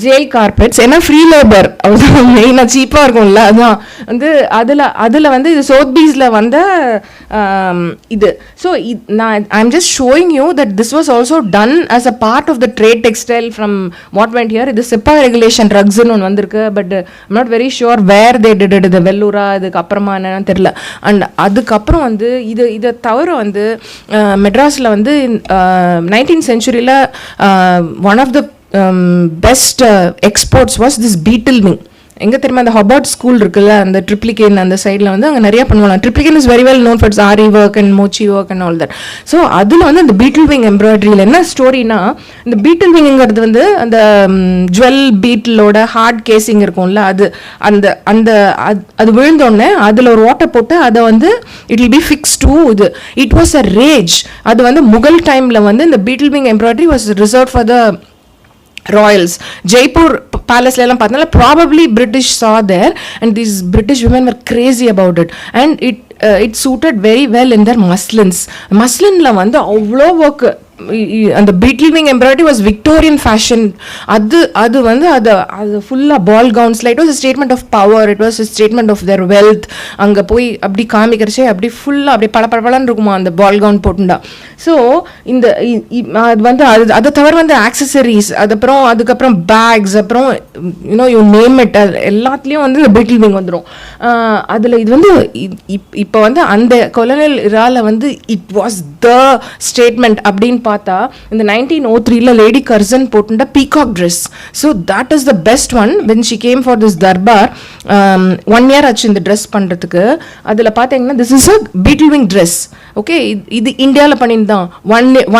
jail carpets. ஏன்னா ஃப்ரீ லேபர் அவ்வளோதான் மெயினாக சீப்பாக இருக்கும்ல. அதான் வந்து அதில் வந்து இது சோத்பீஸில் வந்த இது. ஸோ நான் I'm just showing you that this was also done as a part of the trade textile from what went here. இது சிப்பா ரெகுலேஷன் ட்ரக்ஸ்ன்னு ஒன்று வந்திருக்கு. But I'm not very sure where they did it. இது வெள்ளூரா இதுக்கு அப்புறமா என்னன்னு தெரியல. அண்ட் அதுக்கப்புறம் வந்து இதை தவிர வந்து மெட்ராஸில் வந்து 19th century one of the best exports was this beetle wing. எங்கே தெரியுமா அந்த ஹபார்ட் ஸ்கூல் இருக்குல்ல, அந்த ட்ரிப்ளிகேன் அந்த சைடில் வந்து அங்கே நிறையா பண்ணுவாங்க. Triplicane is very well known for its aari work and mochi work and all that. So அதில் வந்து அந்த பீட்டில் விங் எம்ப்ராய்டரியில் என்ன ஸ்டோரினா, இந்த பீட்டில் விங்கிறது வந்து அந்த ஜுவல் பீட்டிலோட ஹார்ட் கேசிங் இருக்கும்ல, அது விழுந்தோடனே அதில் ஒரு ஓட்டை போட்டு அதை வந்து it will be fix to இது. It was a rage. அது வந்து முகல் டைமில் வந்து இந்த beetle wing embroidery was reserve for the royals. Jaipur பேலஸ்ல எல்லாம் பார்த்தனால probably British saw there and these British women were crazy about it and it suited very well in their muslins வந்து அவ்வளோ ஒர்க். அந்த beetle embroidery was Victorian fashion. அது வந்து அது ஃபுல்லாக பால் கவுன்ஸில் it was a statement of power. It was a statement of their wealth. அங்கே போய் அப்படி காமிக்கிறச்சே அப்படி ஃபுல்லாக அப்படி பளபளன்னு இருக்குமா அந்த பால் கவுன் போட்டுண்டா. ஸோ அது வந்து அதை தவிர வந்து ஆக்சசரிஸ், அதுக்கப்புறம் பேக்ஸ், அப்புறம் யூ நேம் இட், எல்லாத்துலேயும் வந்து இந்த பீட்டில் விங் வந்துடும். அதில் இது வந்து இப்போ வந்து அந்த கொலோனியல் இரால வந்து இட் வாஸ் த ஸ்டேட்மெண்ட் அப்படின்னு பார்த்தா இந்த 1903 லேடி கர்சன் போட்டுட்ட peacock dress. So that is the best one. When she came for this durbar 1 year ஆச்சு இந்த ட்ரெஸ் பண்ணுறதுக்கு. அதில் பார்த்தீங்கன்னா this is a beetle wing dress. Okay, இது இந்தியாவில் பண்ணியிருந்தான்.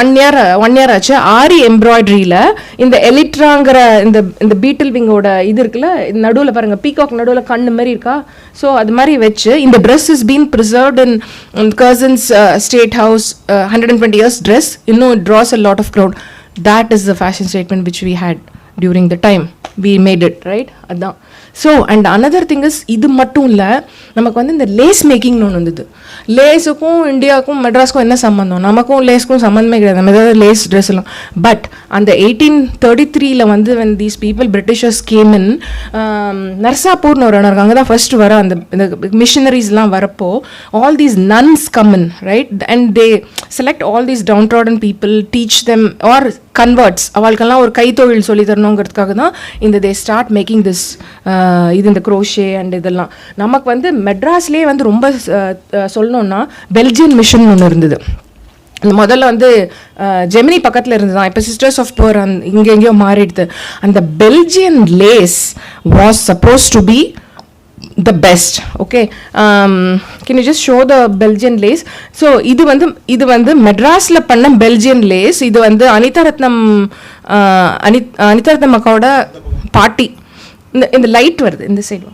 ஒன் இயர் ஆச்சு. ஆரி எம்ப்ராய்டரியில் இந்த எலிட்ராங்கிற இந்த பீட்டில் விங்கோட இது இருக்குல்ல, நடுவில் பாருங்க பீகாக் நடுவில் கண்ணு மாதிரி இருக்கா. ஸோ அது மாதிரி வச்சு இந்த dress is been preserved in Curzon's state house. 120 years dress. இன்னும் it draws a lot of crowd. That is the fashion statement which we had during the time we made it, right? அதான். So and another thing is, இது மட்டும் இல்லை, நமக்கு வந்து இந்த lace மேக்கிங்னு ஒன்று வந்தது. லேஸுக்கும் இந்தியாவுக்கும் மெட்ராஸ்க்கும் என்ன சம்மந்தம்? நமக்கும் லேஸுக்கும் சம்மந்தமே கிடையாது. நம்ம ஏதாவது லேஸ் ட்ரெஸ் எல்லாம். பட் அந்த 1833 வந்து when these people Britishers came in, நர்சாப்பூர்னு ஒரு இடம் இருக்கு, அங்கே தான் ஃபர்ஸ்ட் வர அந்த மிஷனரிஸ்லாம் வரப்போ all these nuns come in, right? And they select all these downtrodden people, teach them or converts. அவளுக்கெல்லாம் ஒரு கைத்தொழில் சொல்லி தரணுங்கிறதுக்காக தான் இந்த they start making this இது இந்த குரோஷே அண்ட் இதெல்லாம். நமக்கு வந்து மெட்ராஸ்லேயே வந்து ரொம்ப சொல்லணும்னா பெல்ஜியன் மிஷன் ஒன்று இருந்தது. முதல்ல வந்து ஜெமினி பக்கத்தில் இருந்து தான், இப்போ சிஸ்டர்ஸ் ஆஃப் போர் இங்கே எங்கேயோ மாறிடுது. அந்த Belgian lace was suppose to be the best. Okay, can you just show the Belgian lace? So இது வந்து மெட்ராஸ்ல பண்ண பெல்ஜியன் லேஸ். இது வந்து அனிதா ரத்னம் அக்காவோட பாட்டி. இந்த லைட் வருது இந்த சைடு.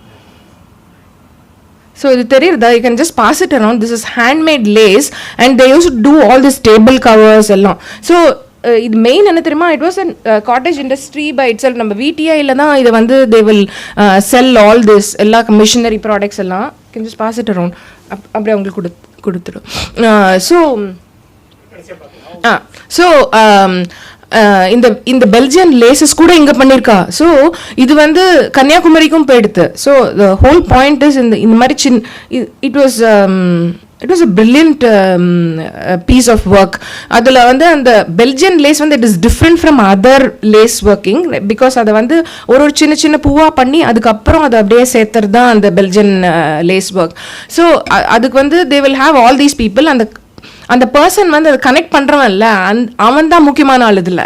ஸோ இது தெரியுறதா? You can just pass it around. This is handmade lace and they use to do all this table covers எல்லாம். ஸோ இது மெயின் என்ன தெரியுமா? It was an cottage industry by itself. நம்ம விடிஐயில் தான் இதை வந்து they will sell all this எல்லா மிஷினரி ப்ராடக்ட்ஸ் எல்லாம். Can just pass it around. அப்படியே அவங்களுக்கு கொடுத்துடும். ஸோ இந்த பெல்ஜியன் லேசஸ் கூட இங்கே பண்ணியிருக்கா. ஸோ இது வந்து கன்னியாகுமரிக்கும் போயிடுது. So the whole point is இந்த மாதிரி it was a brilliant piece of work. அதில் வந்து அந்த பெல்ஜியன் லேஸ் வந்து it is different from other lace working because அதை வந்து ஒரு சின்ன சின்ன பூவாக பண்ணி அதுக்கப்புறம் அதை அப்படியே சேர்த்துறது தான் அந்த பெல்ஜியன் லேஸ் ஒர்க். ஸோ அதுக்கு வந்து they will have all these people. அந்த பர்சன் வந்து அதை கனெக்ட் பண்ணுறவன் இல்லை, அவன் தான் முக்கியமான ஆள் இதில்.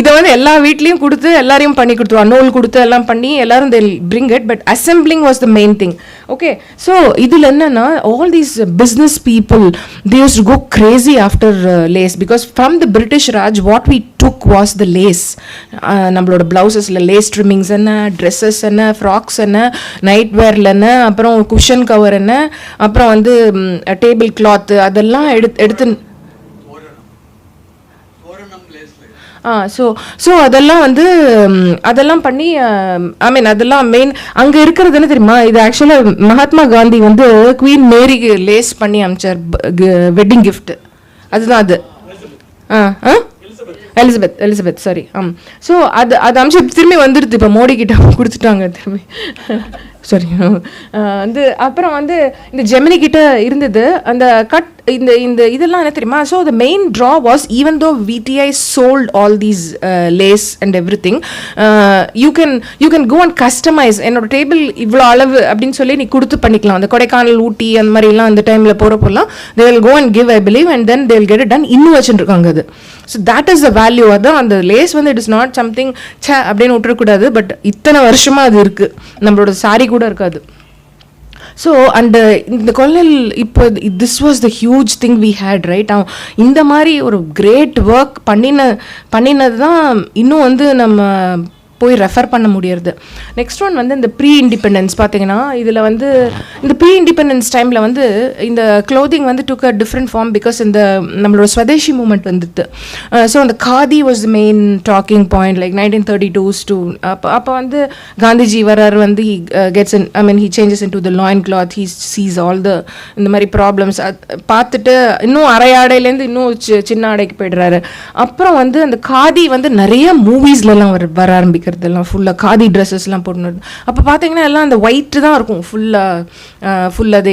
இதை வந்து எல்லா வீட்லேயும் கொடுத்து எல்லாரையும் பண்ணி கொடுத்துருவான், நூல் கொடுத்து எல்லாம் பண்ணி எல்லாரும் they bring it, but assembling was the main thing. Okay, so இதில் என்னன்னா all these business people, they used to go crazy after lace, because from the British Raj what we took was the lace. நம்மளோட பிளவுசஸில் lace ட்ரிம்மிங்ஸ் என்ன, dresses என்ன, frocks என்ன, night வேர்ல என்ன, அப்புறம் cushion cover என்ன, அப்புறம் வந்து டேபிள் கிளாத், அதெல்லாம் எடுத்து ஸோ அதெல்லாம் வந்து அதெல்லாம் பண்ணி ஐ மீன் அதெல்லாம் மெயின் அங்கே இருக்கிறது என்ன தெரியுமா, இது ஆக்சுவலாக மகாத்மா காந்தி வந்து குவீன் மேரிக்கு லேஸ் பண்ணி அமிச்சார் வெட்டிங் கிஃப்ட். அதுதான் அது. Elizabeth sorry. ஸோ அது அமிச்சு திரும்பி வந்துடுது, இப்போ மோடி கிட்ட கொடுத்துட்டாங்க திரும்பி. சாரி. வந்து அப்புறம் வந்து இந்த ஜெமினி கிட்ட இருந்தது அந்த கட், இந்த இதெல்லாம் என்ன தெரியுமா. So the main draw was, even though VDI sold all these lace and everything, you can go and customise. என்னோட டேபிள் இவ்வளோ அளவு அப்படின்னு சொல்லி நீ கொடுத்து பண்ணிக்கலாம். அந்த கொடைக்கானல், ஊட்டி அந்த மாதிரிலாம் அந்த டைமில் போகிறப்பெல்லாம் they will go and give, I believe, and then they will get it done. இன்னும் வச்சுருக்காங்க அது. So that is the value. அதான் அந்த லேஸ் வந்து it is not something say அப்படின்னு விட்டுறக்கூடாது, பட் இத்தனை வருஷமாக அது இருக்குது, நம்மளோட சாரி கூட இருக்காது. ஸோ அண்ட் இந்த கொல்லல் இப்போ this was the huge thing we had, right. இந்த மாதிரி ஒரு கிரேட் ஒர்க் பண்ணினது தான் இன்னும் வந்து நம்ம போய் ரெஃபர் பண்ண முடியறது. நெக்ஸ்ட் ஒன் வந்து இந்த ப்ரீ இண்டிபெண்டன்ஸ் பார்த்தீங்கன்னா, இதில் வந்து இந்த ப்ரீ இண்டிபெண்டன்ஸ் டைமில் வந்து இந்த க்ளோதிங் வந்து டுக் அ டிஃப்ரெண்ட் ஃபார்ம், பிகாஸ் இந்த நம்மளோட ஸ்வதேஷி மூமெண்ட் வந்துட்டு. ஸோ அந்த khadi was the main docking point, like 1932s to அப்போ வந்து காந்திஜி வரார், வந்து he gets in, I mean he changes in to the lying cloth, he sees all the இந்த மாதிரி ப்ராப்ளம்ஸ் பார்த்துட்டு இன்னும் அரையாடையிலேருந்து இன்னும் சின்ன ஆடைக்கு போய்டுறாரு. அப்புறம் வந்து அந்த காதி வந்து நிறைய மூவிஸ்லாம் வர ஆரம்பிக்கிறது, எல்லாம் ஃபுல்லாக காதி ட்ரெஸ்ஸஸ்லாம் போட்டு. அப்போ பார்த்தீங்கன்னா எல்லாம் அந்த ஒயிட்டு தான் இருக்கும் ஃபுல்லாக.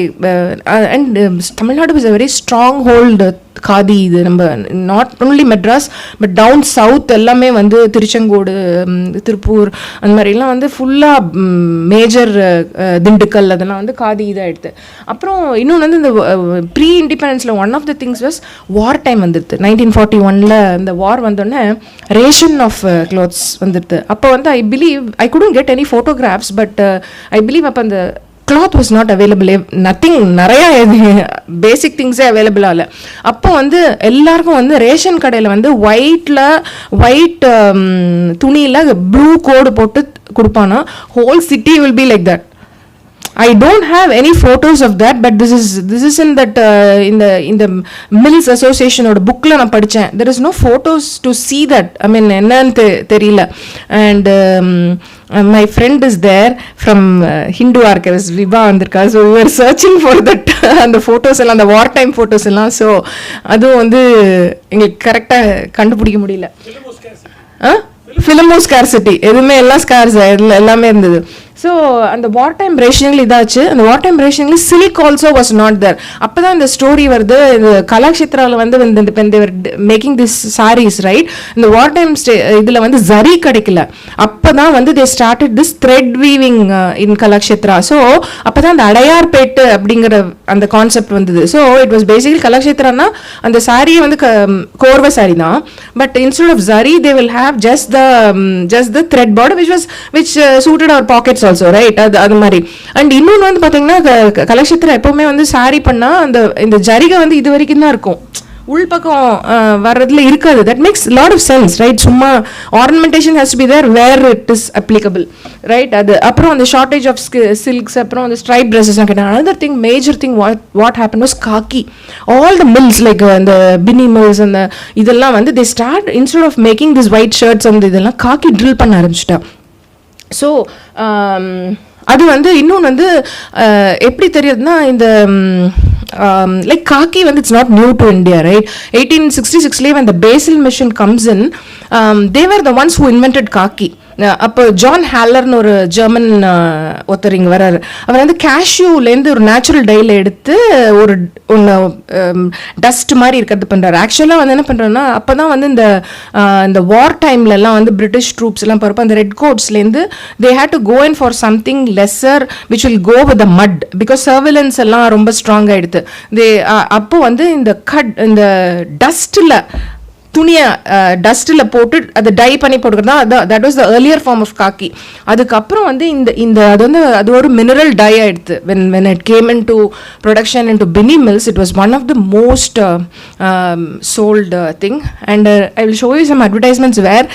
And Tamil Nadu is a very stronghold khadi. இது நம்ம not only Madras but down south எல்லாமே வந்து திருச்செங்கோடு, திருப்பூர் அந்த மாதிரிலாம் வந்து ஃபுல்லாக மேஜர் திண்டுக்கல் அதெல்லாம் வந்து காதி இதாக எடுத்து. அப்புறம் இன்னொன்று வந்து இந்த ப்ரீ இண்டிபெண்டன்ஸில் one of the things was war time வந்துடுது. 1941 இந்த வார் வந்தோடனே ரேஷன் ஆஃப் க்ளாத்ஸ் வந்துடுது. அப்போ வந்து I believe I couldn't get any photographs, but I believe அப்போ அந்த cloth was not available, nothing, நிறையா பேசிக் திங்ஸே அவைலபிளாக இல்லை. அப்போ வந்து எல்லாருக்கும் வந்து ரேஷன் கடையில் வந்து ஒயிட் துணியில் ப்ளூ கோடு போட்டு கொடுப்பானா, whole city will be like that. I don't have any photos of that, but this is in that in the Mills Association oda bookla na padichen. There is no photos to see that. I mean enna theriyala. And my friend is there from Hindu archives, Viva andirka, so we were searching for that and the photos ella, the war time photos ella. So adu vandu engalukku correct ah kandupidikka mudiyala. Filmo scarcity எதுவுமே எல்லாம் scars எல்லாமே இருந்தது. So அந்த war time ரேஷனில் இதாச்சு. அந்த war time ரேஷனில் silk also was not there. அப்போ தான் இந்த ஸ்டோரி வருது. இந்த கலாக்ஷேத்ராவில் வந்து மேக்கிங் திஸ் சாரீஸ், ரைட். இந்த வார் டைம் இதில் வந்து ஜரி கிடைக்கல. அப்போ தான் வந்து they started this thread weaving in Kalakshetra. So அப்போ தான் அந்த அடையார்பேட்டு அப்படிங்கிற அந்த கான்செப்ட் வந்தது. ஸோ இட் வாஸ் பேசிக்கலி கலாக்ஷேத்ரானா அந்த சாரியை வந்து கோர்வை சாரி தான், but instead of zari they will have just the thread border which suited our pockets also, right. அது மாதிரி. அண்ட் இன்னொன்று வந்து பார்த்தீங்கன்னா கலாக்ஷேத்ரா எப்பவுமே வந்து சாரி பண்ணால் இந்த ஜரிகை வந்து இது வரைக்கும் தான் இருக்கும், உள்பக்கம் வர்றதுல இருக்காது. That makes lot of sense, right. சும்மா ornamentation has to be there where it is applicable, right. அது அப்புறம் அந்த ஷார்டேஜ் ஆஃப் சில்க்ஸ், அப்புறம் அந்த ஸ்ட்ரைப் ட்ரெஸ்ஸஸ்லாம் கேட்டேன். Another thing, major thing what happen was khaki. All the mills like அந்த Binny mills அந்த இதெல்லாம் வந்து they start instead of making this white shirts அந்த இதெல்லாம் காக்கி ட்ரில் பண்ண ஆரம்பிச்சிட்டா. ஸோ அது வந்து இன்னொன்று வந்து எப்படி தெரியுதுன்னா, இந்த like khaki when it's not new to India, right. 1866 when the Basil mission comes in, they were the ones who invented khaki. அப்போ ஜான் ஹேலர்னு ஒரு ஜெர்மன் ஒருத்தர் இங்கே வர்றாரு. அவர் வந்து கேஷ்யூலேருந்து ஒரு நேச்சுரல் டைல எடுத்து ஒரு ஒன்று டஸ்ட் மாதிரி இருக்கிறது பண்ணுறாரு. ஆக்சுவலாக வந்து என்ன பண்ணுறோன்னா, அப்போ தான் வந்து இந்த வார் டைம்லலாம் வந்து பிரிட்டிஷ் ட்ரூப்ஸ் எல்லாம் போகிறப்ப அந்த ரெட் கோட்ஸ்லேருந்து they had to go in for something lesser which will go with the mud, because surveillance எல்லாம் ரொம்ப ஸ்ட்ராங் ஆகிடுது. அப்போ வந்து இந்த டஸ்ட்டில் துணியை டஸ்ட்டில் போட்டு அதை டை பண்ணி போட்டுக்கிறது தான் that was the earlier form of khaki. அதுக்கப்புறம் வந்து அது ஒரு மினரல் டை ஆகிடுது. When it came into production into Binny Mills, it was one of the most sold thing. And I will show you some advertisements where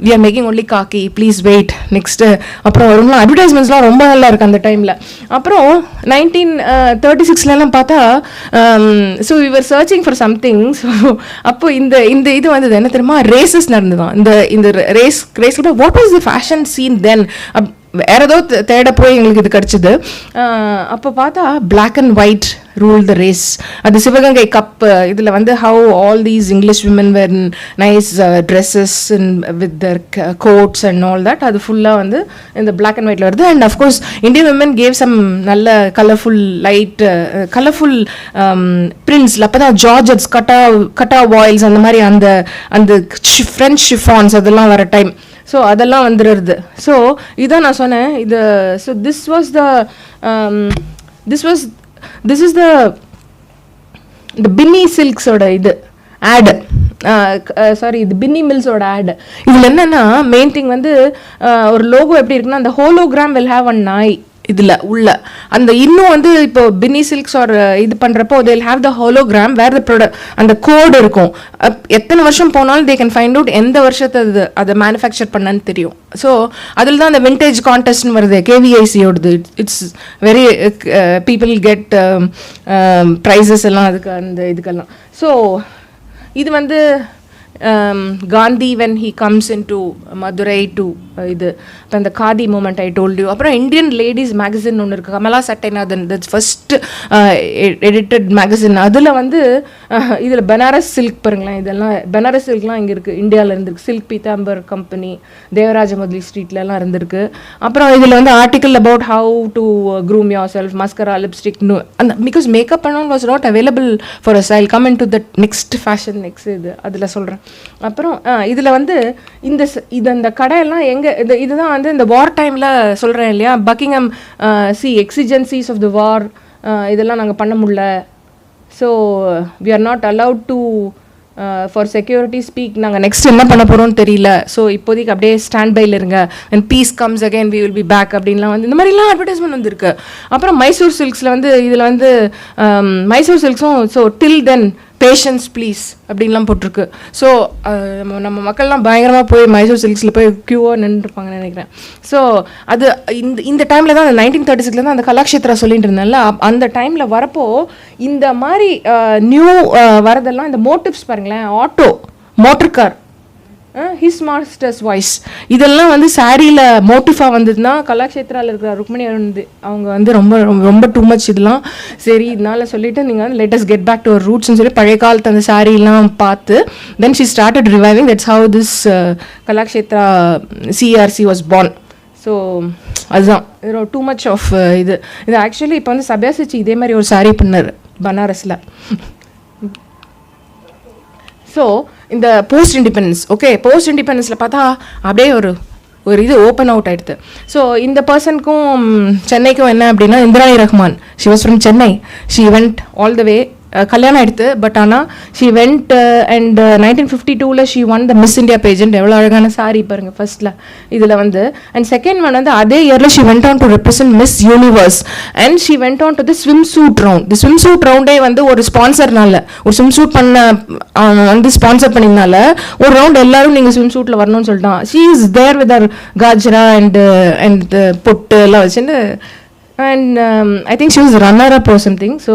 we are making only khaki, please wait next. அப்புறம் வரும்லாம் அட்வர்டைஸ்மெண்ட்ஸ்லாம் ரொம்ப நல்லா இருக்குது அந்த டைமில். அப்புறம் 1936 பார்த்தா so we were searching for something. So அப்போ இந்த இது வந்தது என்ன தெரியுமா, ரேசஸ் நடந்துதான். இந்த race what was the fashion scene then, வேற ஏதோ தேட போய் எங்களுக்கு இது கிடச்சிது. அப்போ பார்த்தா black and white rule the race. அது சிவகங்கை கப் இதில் வந்து how all these English women were nice dresses with their coats and all that, அது ஃபுல்லாக வந்து இந்த பிளாக் அண்ட் ஒயிட்டில் வருது. And of course Indian women gave some நல்ல கலர்ஃபுல் லைட் கலர்ஃபுல் பிரிண்ட்ஸில். அப்போ தான் ஜார்ஜட்ஸ் கட்டா வாயில்ஸ் அந்த மாதிரி அந்த ஃப்ரெஞ்ச் ஷிஃபான்ஸ் அதெல்லாம் வர டைம். ஸோ அதெல்லாம் வந்துடுறது. ஸோ இதான் நான் சொன்னேன் இது. ஸோ திஸ் இஸ் த பின்னி சில்க்ஸோட இது ஆடு, சாரி இது பின்னி மில்ஸோட ஆடு. இதில் என்னென்னா மெயின் திங் வந்து ஒரு லோகோ எப்படி இருக்குன்னா, அந்த ஹோலோகிராம் வில் ஹேவ் அ நாய் இதில் உள்ள அந்த இன்னும் வந்து இப்போ பின்னி சில்க்ஸ் ஒரு இது பண்ணுறப்போ they will have the hologram where the product அந்த கோடு இருக்கும். எத்தனை வருஷம் போனாலும் தே கேன் ஃபைண்ட் அவுட் எந்த வருஷத்தை அதை மேனுஃபேக்சர் பண்ணன்னு தெரியும். ஸோ அதில் தான் அந்த விண்டேஜ் கான்டெஸ்ட்னு வருது, கேவிஐசியோடது. It's very people get prizes எல்லாம் அதுக்கு அந்த இதுக்கெல்லாம். ஸோ இது வந்து Gandhi when he comes into Madurai to இது இப்போ அந்த Khadi movement I told you. அப்புறம் இந்தியன் லேடிஸ் மேகசின் ஒன்று இருக்குது, Kamala Sattainathan, that's first edited magazine. அதில் வந்து இதில் பனாரஸ் சில்க் பாருங்களேன், இதெல்லாம் பனாரஸ் சில்க்லாம் இங்கே இருக்குது, இந்தியாவில் இருந்திருக்கு. சில்க் பீதாம்பர் கம்பெனி தேவராஜ முதலி ஸ்ட்ரீட்லலாம் இருந்திருக்கு. அப்புறம் இதில் வந்து article about how to groom yourself, mascara, lipstick, அந்த because makeup and was not available for us. I come into that next fashion next இது அதில் சொல்கிறேன். அப்புறம் இதில் வந்து இந்த கடையெல்லாம் இதுதான் வந்து இந்த வார் டைமில் சொல்கிறேன் இல்லையா, பக்கிங்ஹாம் எக்ஸிஜென்சிஸ் ஆஃப் த வார் இதெல்லாம் நாங்கள் பண்ண முடியல. So we are not allowed to for security speak, நாங்கள் நெக்ஸ்ட் என்ன பண்ண போகிறோம்னு தெரியல. ஸோ இப்போதைக்கு அப்படியே ஸ்டாண்ட் பையில் இருங்க, and peace comes again we will be back அப்படின்லாம் வந்து இந்த மாதிரிலாம் அட்வர்டைஸ்மெண்ட் வந்துருக்கு. அப்புறம் மைசூர் சில்க்ஸில் வந்து இதில் வந்து மைசூர் சில்க்ஸும் so till then patience please அப்படின்லாம் போட்டிருக்கு. ஸோ நம்ம மக்கள்லாம் பயங்கரமாக போய் மைசூர் சில்க்ஸில் போய் க்யூவாக நின்றுருப்பாங்கன்னு நினைக்கிறேன். ஸோ அது இந்த டைமில் தான் அந்த 1936 தான் அந்த கலாக்ஷேத்ரா சொல்லிட்டு இருந்தேன்ல, அந்த டைமில் வரப்போ இந்த மாதிரி நியூ வரதெல்லாம் இந்த மோட்டிவ்ஸ் பாருங்களேன், auto, motor car, his masters voice, இதெல்லாம் வந்து சாரியில் மோட்டிஃபாக வந்ததுன்னா கலாக்ஷேத்ராவில் இருக்கிற ருக்மணி வந்து அவங்க வந்து ரொம்ப ரொம்ப டூ மச் இதெல்லாம். சரி இதனால சொல்லிட்டு நீங்கள் வந்து let us get back to our ரூட்ஸ்னு சொல்லி பழைய காலத்து அந்த சாரீலாம் பார்த்து then she started reviving. That's how this Kalakshetra CRC was born. So அதுதான் டூ மச் ஆஃப் இது ஆக்சுவலி இப்போ வந்து சபியாசிச்சு இதே மாதிரி ஒரு சாரீ பண்ணார் பனாரஸில். ஸோ இந்த போஸ்ட் இண்டிபெண்டன்ஸ், ஓகே, போஸ்ட் இண்டிபெண்டன்ஸில் பார்த்தா அப்படியே ஒரு இது ஓப்பன் அவுட் ஆகிடுது. ஸோ இந்த பர்சனுக்கும் சென்னைக்கும் என்ன அப்படின்னா, Indrani Rahman, she was from Chennai, she went all the way, கல்யாணம் ஆகிடுது. பட் ஆனால் she went and 1952 she won the Miss India pageant. எவ்வளோ அழகான சாரி பாருங்கள் ஃபர்ஸ்ட்டில் இதில் வந்து. அண்ட் செகண்ட் ஒன் வந்து அதே இயரில் she went on to represent Miss Universe and she went on to the swimsuit round. The swimsuit ரவுண்டே வந்து ஒரு ஸ்பான்சர்னால, ஒரு ஸ்விம் சூட் பண்ண வந்து ஸ்பான்சர் பண்ணினால ஒரு ரவுண்ட் எல்லாரும் நீங்கள் ஸ்விம் சூட்டில் வரணும்னு சொல்லிட்டான். She is there with our gajra and பொட்டு எல்லாம் வச்சுன்னு. And I think she was a runner-up or something. So,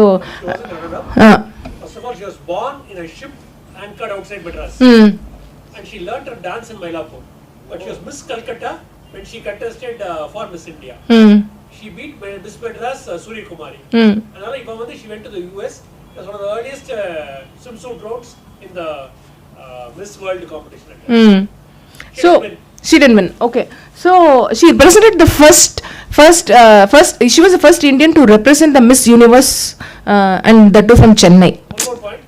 first of all, she was born in a ship anchored outside Madras, and she learnt her dance in Mylapore. But she was Miss Calcutta when she contested for Miss India. She beat Miss Madras Surya Kumari. And then she went to the US. It was one of the earliest swimsuit routes in the Miss World competition. She didn't win. Okay. So she represented the first. She was the first Indian to represent the Miss Universe, and that too from Chennai. One more point.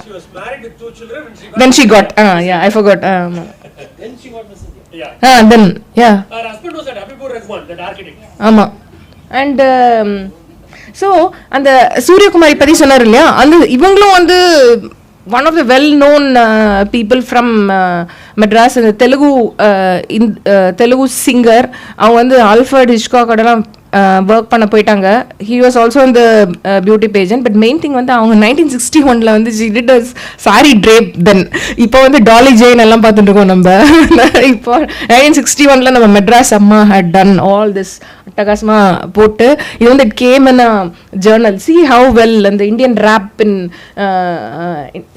She was married with 2 children Then she got. Yeah, I forgot. Then she got Miss India. Yeah. Then yeah. Her husband was at Habibur Rahman, that architect. ஆமா. And so அந்த சூரியகுமாரி பத்தி சொன்னார் இல்லையா, அந்த இவங்களும் வந்து one of the well-known people from Madras, and Telugu singer. அவங்க வந்து ஆல்ஃபர்ட் ஹிச்காக்கோடலாம் ஒர்க் பண்ண போயிட்டாங்க. ஹி வாஸ் ஆல்சோ இந்த பியூட்டி பேஜன். பட் மெயின் திங் வந்து அவங்க 1961 வந்து she did a saree drape then. இப்போ வந்து டாலி ஜெயின் எல்லாம் பார்த்துட்டு இருக்கோம் நம்ம. இப்போ 1961 நம்ம மெட்ராஸ் அம்மா had done all this அட்டகாசமா போட்டு இது வந்து it came in a journal. See how well and the Indian rap in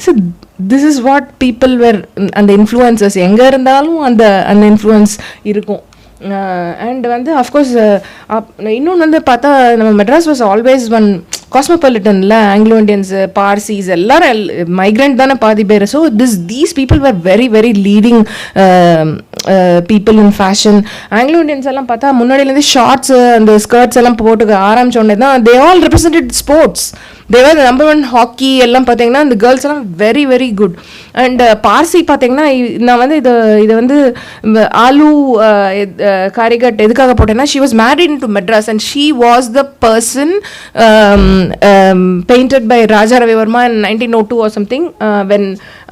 so this is what people were, and the influencers எங்க இருந்தாலும் அந்த இன்ஃப்ளூயன்ஸ் இருக்கும். அண்ட் வந்து அஃப்கோர்ஸ் இன்னொன்று வந்து பார்த்தா நம்ம மெட்ராஸ் வாஸ் ஆல்வேஸ் ஒன் காஸ்மோபாலிட்டன்ல ஆங்கிலோ இண்டியன்ஸ், பார்சிஸ் எல்லாரும் மைக்ரண்ட் தானே பாதி பேர். So these people were very very leading people in fashion. Anglo Indians எல்லாம் பார்த்தா முன்னாடியிலேருந்து ஷார்ட்ஸ் அந்த ஸ்கர்ட்ஸ் எல்லாம் போட்டு ஆரம்பிச்சோடனே தான் they all represented sports. They were number 1 hockey எல்லாம் பார்த்தீங்கன்னா இந்த கேர்ள்ஸ் எல்லாம் very very good. And Parsi பார்த்தீங்கன்னா நான் வந்து இதை வந்து ஆலு காரிகட் எதுக்காக போட்டேன்னா, she was married to Madras and she was the person painted by Raja Ravi Varma in 1902 or something, when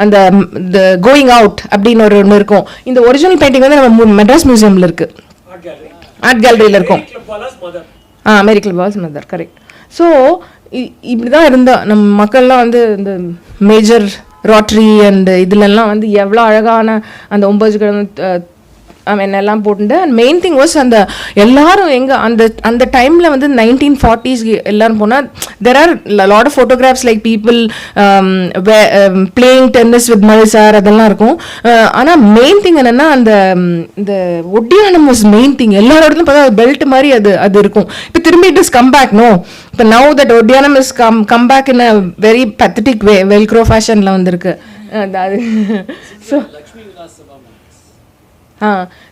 அந்த கோயிங் அவுட் அப்படின்னு ஒன்று இருக்கும். இந்த ஒரிஜினல் பெயிண்டிங் வந்து நம்ம மெட்ராஸ் மியூசியமில் இருக்கு, ஆர்ட் கேலரியில் இருக்கும். மேரி கிளபால்ஸ் மதர், கரெக்ட். ஸோ இப்படி தான் இருந்தால் நம்ம மக்கள்லாம் வந்து இந்த மேஜர் ராட்ரி அண்ட் இதுலெல்லாம் வந்து எவ்வளோ அழகான அந்த 9 கிழமை எல்லாம் போட்டுட்டு. அண்ட் மெயின் திங் வாஸ் அந்த எல்லாரும் எங்கே அந்த டைமில் வந்து 1940s எல்லாரும் போனால் there are lot of photographs like people playing tennis with மரிசார் அதெல்லாம் இருக்கும். ஆனால் மெயின் திங் என்னென்னா இந்த ஒட்டியானம் வாஸ் மெயின் திங். எல்லாரோட இடத்துலையும் பார்த்தா பெல்ட் மாதிரி அது இருக்கும். இப்போ திரும்பி it is come back. No, இப்போ நவ் தட் ஒட்டியானம் is come back in a very pathetic way. Velcro ஃபேஷனில் வந்திருக்கு அது. So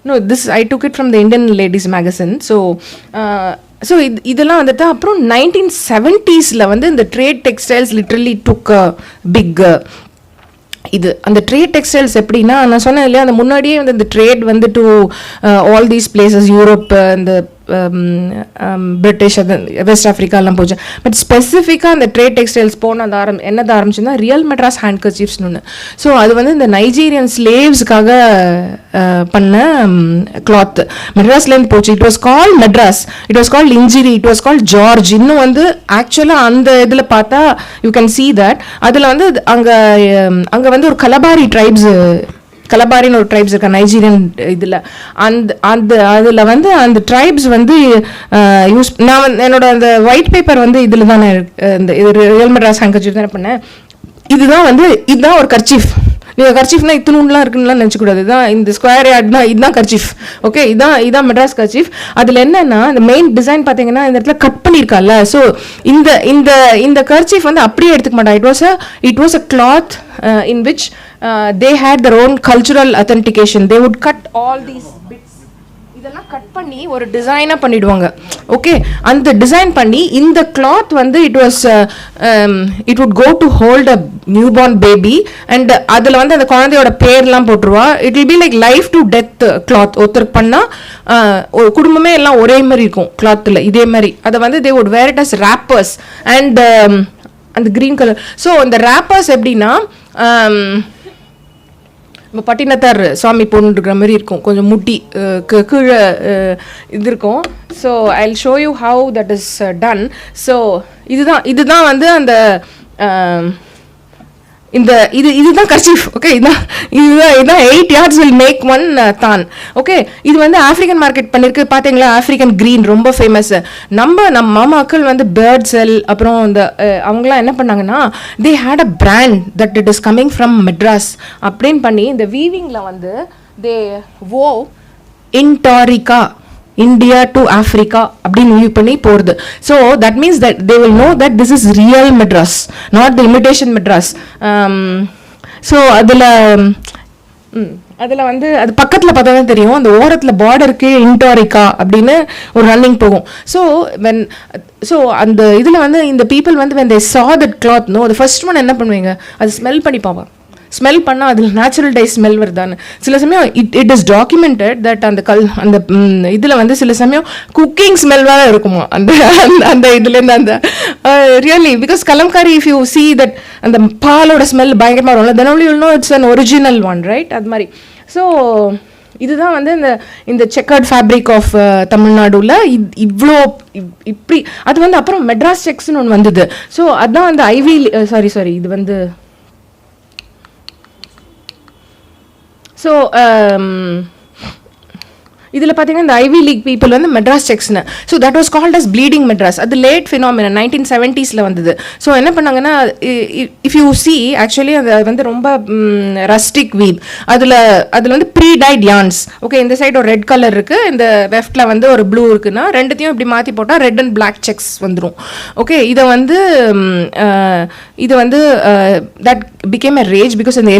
no, this I took it from the Indian Ladies magazine. So இதெல்லாம் வந்துட்டு அப்புறம் 1970s வந்து இந்த trade textiles literally took a big இது. அந்த ட்ரேட் டெக்ஸ்டைல்ஸ் எப்படின்னா, நான் சொன்னேன் இல்லையா, அந்த முன்னாடியே வந்து இந்த ட்ரேட் வந்து to all these places, Europe, இந்த பிரிட்டிஷ், அது வெஸ்ட் ஆஃப்ரிக்காலாம் போச்சு. பட் ஸ்பெசிஃபிக்காக அந்த ட்ரேட் டெக்ஸ்டைல்ஸ் போன என்னது ஆரம்பிச்சுன்னா ரியல் மெட்ராஸ் ஹேண்ட் கர்ச்சீஃப்ஸ்னு ஒன்று. ஸோ அது வந்து இந்த நைஜீரியன் ஸ்லேவ்ஸுக்காக பண்ண கிளாத் மெட்ராஸ்லேருந்து போச்சு. It was called Madras, it was called Injiri, it was called George. இன்னும் வந்து ஆக்சுவலாக அந்த இதில் பார்த்தா யூ கேன் சீ தட் அதில் வந்து அங்கே வந்து ஒரு கலபாரி ட்ரைப்ஸ், கலபாரின்னு ஒரு ட்ரைப்ஸ் இருக்கா நைஜீரியன் இதில். அதில் வந்து அந்த ட்ரைப்ஸ் வந்து நான் என்னோட அந்த ஒயிட் பேப்பர் வந்து இதில் தானே இந்த இது ரியல் மெட்ராஸ் ஹேங்கர்ச்சீஃப் தானே பண்ணேன். இதுதான் ஒரு கர்ச்சீஃப். நீங்கள் கர்ச்சீஃப்னா இத்தினூன்லாம் இருக்குன்னுலாம் நினச்சக்கூடாது. இதுதான் இந்த ஸ்கொயர் யார்ட்னா இதுதான் கர்ச்சீஃப். ஓகே, இதான் மெட்ராஸ் கர்ச்சீஃப். அதில் என்னன்னா இந்த மெயின் டிசைன் பார்த்தீங்கன்னா இந்த இடத்துல கட் பண்ணியிருக்கால. ஸோ இந்த கர்ச்சீஃப் வந்து அப்படியே எடுத்துக்க மாட்டாங்க. It was a cloth in which they had their own cultural authentication. They would cut all these bits. இதெல்லாம் கட் பண்ணி ஒரு டிசைனாக பண்ணிடுவாங்க. ஓகே, அந்த டிசைன் பண்ணி இந்த கிளாத் வந்து it would go to hold a newborn baby. And அதில் வந்து அந்த குழந்தையோட பேர்லாம் போட்டுருவா. It will be like life to death cloth. ஒருத்தருக்கு பண்ணால் ஒரு குடும்பமே எல்லாம் ஒரே மாதிரி இருக்கும் கிளாத்தில் இதே மாதிரி. அதை வந்து they would wear it as wrappers and அந்த க்ரீன் கலர். ஸோ அந்த ரேப்பர்ஸ் எப்படின்னா நம்ம பட்டினத்தார் சாமி போட்டுருக்கிற மாதிரி இருக்கும், கொஞ்சம் முட்டி கீழே இது இருக்கும். So I will show you how that is done. So இதுதான் வந்து அந்த இதுதான் கர்ச்சீஃப். ஓகே, இதுதான் 8 yards will make one தான். ஓகே, இது வந்து ஆஃப்ரிக்கன் மார்க்கெட் பண்ணிருக்கு பார்த்தீங்களா. ஆஃப்ரிக்கன் க்ரீன் ரொம்ப ஃபேமஸ். நம்ம மாமாக்கள் வந்து பேர்ட் செல் அப்புறம் இந்த அவங்களாம் என்ன பண்ணாங்கன்னா they had a brand that it is coming from Madras அப்படின்னு பண்ணி இந்த வீவிங்கில் வந்து தே வோ இன்டாரிகா இந்தியா டு ஆஃப்ரிக்கா அப்படின்னு வியூ பண்ணி போகிறது. So that means that they will know that this is real Madras, not the imitation Madras. So அதில் அதில் வந்து அது பக்கத்தில் பார்த்தா தான் தெரியும், அந்த ஓரத்தில் பார்டருக்கு இன்டாரிக்கா அப்படின்னு ஒரு ரன்னிங் போகும். ஸோ அந்த இதில் வந்து இந்த பீப்புள் வந்து when they saw that cloth, no, the first one என்ன பண்ணுவீங்க, அது ஸ்மெல் பண்ணி பார்ப்பாங்க. ஸ்மெல் பண்ணால் அதில் நேச்சுரல் டை ஸ்மெல் வருதான்னு. சில சமயம் இட் இஸ் டாக்குமெண்டட் தட் அந்த இதில் வந்து சில சமயம் குக்கிங் ஸ்மெல்லாக இருக்குமா அந்த அந்த இதுலேருந்து அந்த really. Because Kalamkari if you see that அந்த பாலோட ஸ்மெல் பயங்கரமாக வரும்ல, தென் only you'll know it's an original one, right? அது மாதிரி. ஸோ இதுதான் வந்து இந்த செக்கர்ட் ஃபேப்ரிக் ஆஃப் தமிழ்நாடுல இவ்வளோ இப்படி. அது வந்து அப்புறம் மெட்ராஸ் செக்ஸ்னு ஒன்று வந்தது. ஸோ அதுதான் அந்த சாரி இது வந்து ஸோ இதில் பார்த்தீங்கன்னா இந்த ஐவி லீக் பீப்புள் வந்து மெட்ராஸ் செக்ஸ்னு. So that was called as bleeding Madras. அது லேட் ஃபினாமினா 1970s வந்தது. ஸோ என்ன பண்ணாங்கன்னா, இஃப் யூ சி ஆக்சுவலி அது வந்து ரொம்ப ரஸ்டிக் வீவ். அதில் வந்து ப்ரீ டைட் யான்ஸ். ஓகே, இந்த சைடு ஒரு ரெட் கலர் இருக்குது, இந்த லெஃப்டில் வந்து ஒரு ப்ளூ இருக்குன்னா ரெண்டுத்தையும் இப்படி மாற்றி போட்டால் ரெட் அண்ட் பிளாக் செக்ஸ் வந்துடும். ஓகே, இதை வந்து that became a rage because அந்த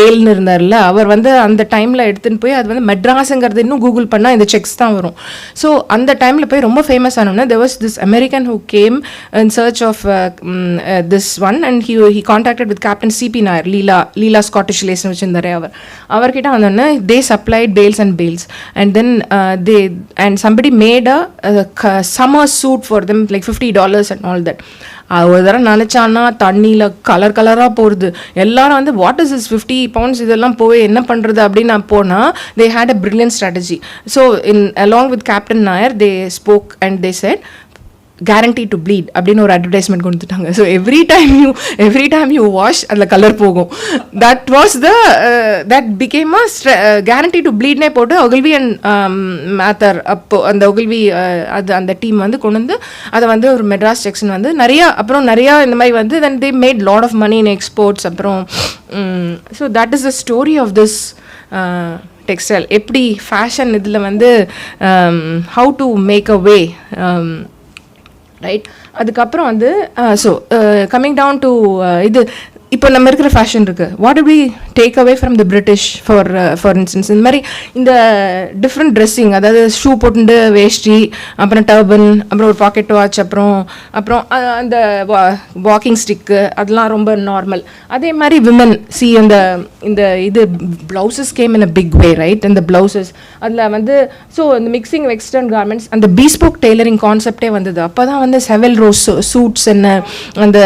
ஏல்னு இருந்தார்ல, அவர் வந்து அந்த டைமில் எடுத்துன்னு போய் அது வந்து மெட்ராஸுங்கிறது இன்னும் கூகுள் பண்ணால் இந்த செக்ஸ் தான் வரும். ஸோ அந்த டைமில் போய் ரொம்ப famous ஆனோம்னா there was this American who came in search of this one and he contacted with Captain C.P. Nair, Leela Scottish lace வச்சிருந்தாரே அவர்கிட்ட வந்தோடனே they supplied bales and bales and then somebody made a summer suit for them like $50 and all that. ஒரு தடவை நினச்சான்னா தண்ணியில் கலராக போகிறது. எல்லாரும் வந்து what is is 50 pounds இதெல்லாம் போய் என்ன பண்ணுறது அப்படின்னு நான் போனால் they had a brilliant strategy. So along with Captain Nair they spoke and they said guarantee to bleed அப்படின்னு ஒரு அட்வர்டைஸ்மெண்ட் கொடுத்துட்டாங்க. So every time you wash அதில் கலர் போகும். That was that became guarantee to bleedனே போட்டு Ogilvy and Mehta அப்போ அந்த Ogilvy அது அந்த டீம் வந்து கொண்டு வந்து அதை வந்து ஒரு மெட்ராஸ் செக்ஷன் வந்து நிறையா இந்த மாதிரி வந்து then they made lot of money in exports. அப்புறம் so that is the story of this textile. எப்படி ஃபேஷன் இதில் வந்து how to make a way, right. அதுக்கப்புறம் வந்து ஸோ கம்மிங் டவுன் டு இது இப்போ நம்ம இருக்கிற ஃபேஷன் இருக்குது. What do we take away from the British for instance இந்த மாதிரி இந்த டிஃப்ரெண்ட் ட்ரெஸ்ஸிங், அதாவது ஷூ போட்டு வேஷ்டி, அப்புறம் டர்பன், அப்புறம் ஒரு பாக்கெட் வாட்ச், அப்புறம் அந்த வாக்கிங் ஸ்டிக்கு, அதெல்லாம் ரொம்ப நார்மல். அதே மாதிரி விமன் சி இந்த இது blouses came in a big way, right. இந்த ப்ளவுசஸ் அதில் வந்து ஸோ இந்த மிக்சிங் வெஸ்டர்ன் கார்மெண்ட்ஸ், அந்த பீஸ்போக் டெய்லரிங் கான்செப்டே வந்தது. அப்போ தான் வந்து செவல் ரோஸ் சூட்ஸ் என்ன அந்த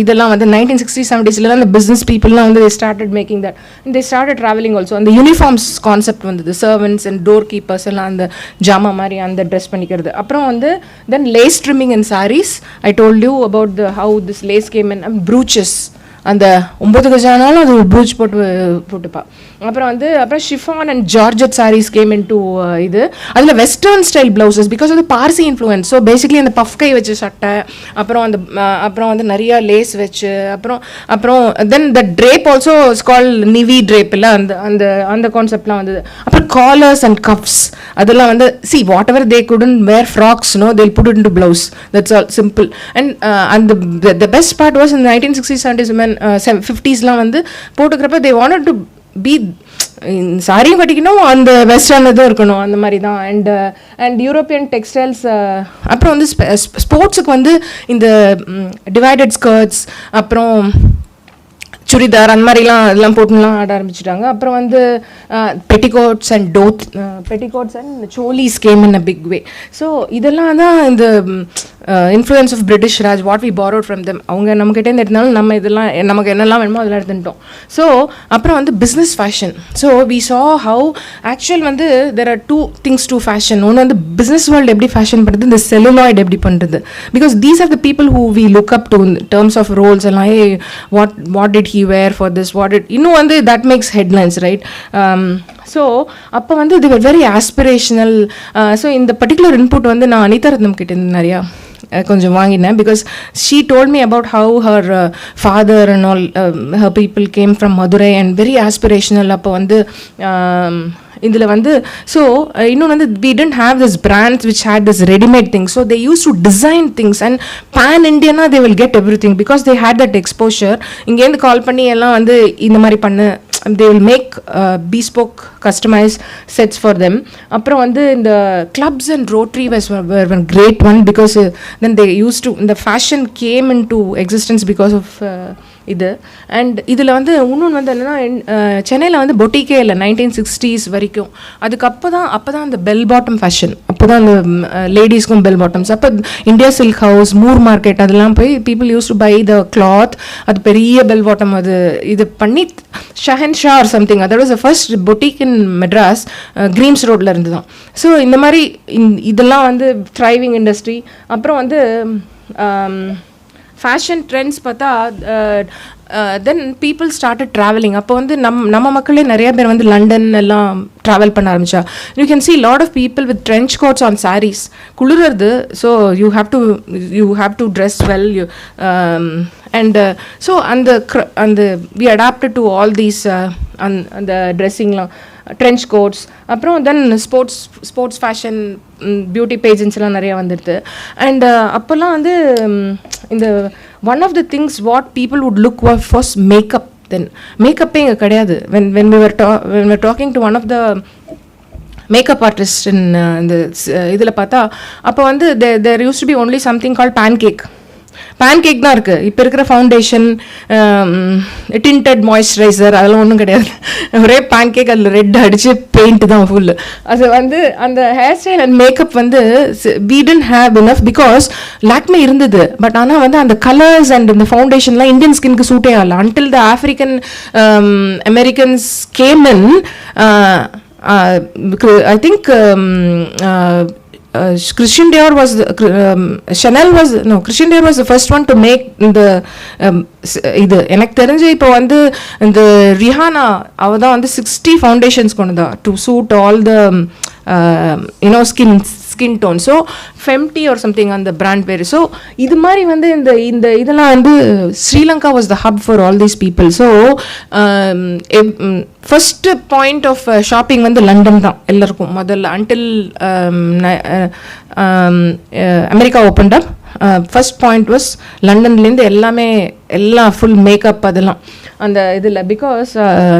இதெல்லாம் வந்து 1960s-70s அந்த பிஸ்னஸ் பீப்புளெலாம் வந்து they started making that and they started traveling also. அந்த யூனிஃபார்ம்ஸ் கான்செப்ட் வந்தது. சர்வன்ட்ஸ் அண்ட் டோர் கீப்பர்ஸ் எல்லாம் அந்த ஜாமா மாதிரி அந்த ட்ரெஸ் பண்ணிக்கிறது. அப்புறம் வந்து then lace trimming and saris. I told you about the how this lace came in. Brooches, அந்த 9 கஜானாலும் அது ஒரு ப்ரூச் போட்டுப்பா. அப்புறம் chiffon and georgette saris came into இது. அதில் வெஸ்டர்ன் ஸ்டைல் ப்ளவுசஸ் பிகாஸ் அது பார்சி இன்ஃப்ளூயன்ஸ். ஸோ பேசிக்லி அந்த பஃப் கை வச்சு சட்டை, அப்புறம் வந்து நிறையா லேஸ் வச்சு, அப்புறம் then the drape also is call Nivi drape இல்லை, அந்த கான்செப்ட்லாம் வந்தது. அப்புறம் காலர்ஸ் அண்ட் கப்ஸ், அதெல்லாம் வந்து see whatever they couldn't wear frocks, no they'll put into blouse. That's all simple. And the best part was இந்த 1960s 70s 50sலாம் வந்து போட்டுக்கிறப்ப தே வாண்டட் டு பி சாரியும் கட்டிக்கணும், அந்த வெஸ்டர்ன் இதுவும் இருக்கணும், அந்த மாதிரி தான். And European textiles. அப்புறம் வந்து ஸ்போர்ட்ஸுக்கு வந்து இந்த டிவைடட் ஸ்கர்ட்ஸ், அப்புறம் சுடிதார், அந்த மாதிரிலாம் அதெல்லாம் போட்டுலாம் ஆட ஆரம்பிச்சிட்டாங்க. அப்புறம் வந்து petticoats and cholis came in a big way. So இதெல்லாம் தான் இந்த influence of British Raj, what we borrowed from them. அவங்க நம்மக்கிட்டேருந்து எடுத்தாலும் நம்ம இதெல்லாம் நமக்கு என்னெல்லாம் வேணுமோ அதெல்லாம் எடுத்துட்டோம். ஸோ அப்புறம் வந்து business fashion. So we saw how actual வந்து there are 2 things to fashion. ஒன்று வந்து பிஸ்னஸ் வேர்ல்டு எப்படி ஃபேஷன் பண்ணுறது, இந்த செலுலாய்டு எப்படி பண்ணுறது. Because these are the people who we look up to in terms of roles எல்லாம். What did he wear for this, what did இன்னும் வந்து that makes headlines, right. So அப்போ வந்து இது வெரி ஆஸ்பிரேஷனல். ஸோ இந்த particular input வந்து நான் அனிதா ரத்னம் கிட்ட இருந்து நிறையா கொஞ்சம் வாங்கினேன். Because she told me about how her father and all her people came from Madurai and very aspirational. அப்போ வந்து இதில் வந்து ஸோ இன்னொன்று வந்து we didn't have this brands which had this ready-made things, so they used to design things and pan-Indiana they will get everything because they had that exposure. இங்கேருந்து கால் பண்ணி எல்லாம் வந்து இந்த மாதிரி பண்ணு they will make bespoke customized sets for them. அப்புறம் வந்து இந்த clubs and Rotary were a great one because then they used to, the fashion came into existence because of இது. அண்ட் இதில் வந்து இன்னொன்று வந்து என்னென்னா சென்னையில் வந்து பொட்டிக்கே இல்லை 1960s வரைக்கும். அதுக்கு அப்போ தான் அந்த பெல் பாட்டம் ஃபேஷன், அப்போ தான் அந்த லேடிஸ்க்கும் பெல் பாட்டம்ஸ். அப்போ India Silk House, Moore Market, அதெல்லாம் போய் people use to buy the cloth. அது பெரிய பெல் பாட்டம், அது இது பண்ணி Shahenshah or something, that was the first boutique in Madras, Greams ரோட்டில் இருந்து தான். ஸோ இந்த மாதிரி இதெல்லாம் வந்து த்ரைவிங் இண்டஸ்ட்ரி. அப்புறம் வந்து ஃபேஷன் ட்ரெண்ட்ஸ் பார்த்தா தென் பீப்புள் ஸ்டார்டட் ட்ராவலிங். அப்போ வந்து நம்ம மக்களே நிறைய பேர் வந்து லண்டன் எல்லாம் ட்ராவல் பண்ண ஆரம்பிச்சா. You can see lot of people with trench coats on saris. குளிர்றது, so you have to dress well. You and so அந்த we adapted to all these அந்த ட்ரெஸ்ஸிங்லாம், ட்ரென்ச் கோட்ஸ். அப்புறம் தென் ஸ்போர்ட்ஸ் ஃபேஷன் பியூட்டி பேஜன்ஸ்லாம் நிறையா வந்துடுது. அண்ட் அப்போல்லாம் வந்து இந்த one of the things what people would look first makeup. Then மேக்கப்பே இங்கே கிடையாது. when we were talking to one of the makeup artist இந்த இதில் பார்த்தா, அப்போ வந்து there used to be only something called pancake தான் இருக்குது. இப்போ இருக்கிற ஃபவுண்டேஷன், டிண்டட் மாய்ஸ்சரைசர், அதெல்லாம் ஒன்றும் கிடையாது. ஒரே பேன்கேக், அதில் ரெட் அடித்து பெயிண்ட் தான் ஃபுல்லு. அது வந்து அந்த ஹேர் ஸ்டைல் அண்ட் மேக்கப் வந்து we didn't have enough because Lakme இருந்தது. பட் ஆனால் வந்து அந்த கலர்ஸ் அண்ட் இந்த ஃபவுண்டேஷன்லாம் இந்தியன் ஸ்கின்க்கு சூட்டே ஆகல. Until the African Americans game in, I think Christian Dior was Christian Dior was the first one to make the இது. எனக்கு தெரிஞ்சு இப்போ வந்து இந்த ரிஹானா அவ தான் வந்து 60 ஃபவுண்டேஷன்ஸ் கொண்டதா to suit all the skin tone. So ஃபெம்டி ஆர் சம்திங் அந்த பிராண்ட் பேர். ஸோ இது மாதிரி வந்து இந்த இதெல்லாம் வந்து Sri Lanka was the hub for all these people. So first point of shopping வந்து லண்டன் தான் எல்லாருக்கும் முதல்ல. Until America opened up, first point was லண்டன்லேருந்து எல்லாம் ஃபுல் மேக்கப் அதெல்லாம் அந்த இதில். பிகாஸ்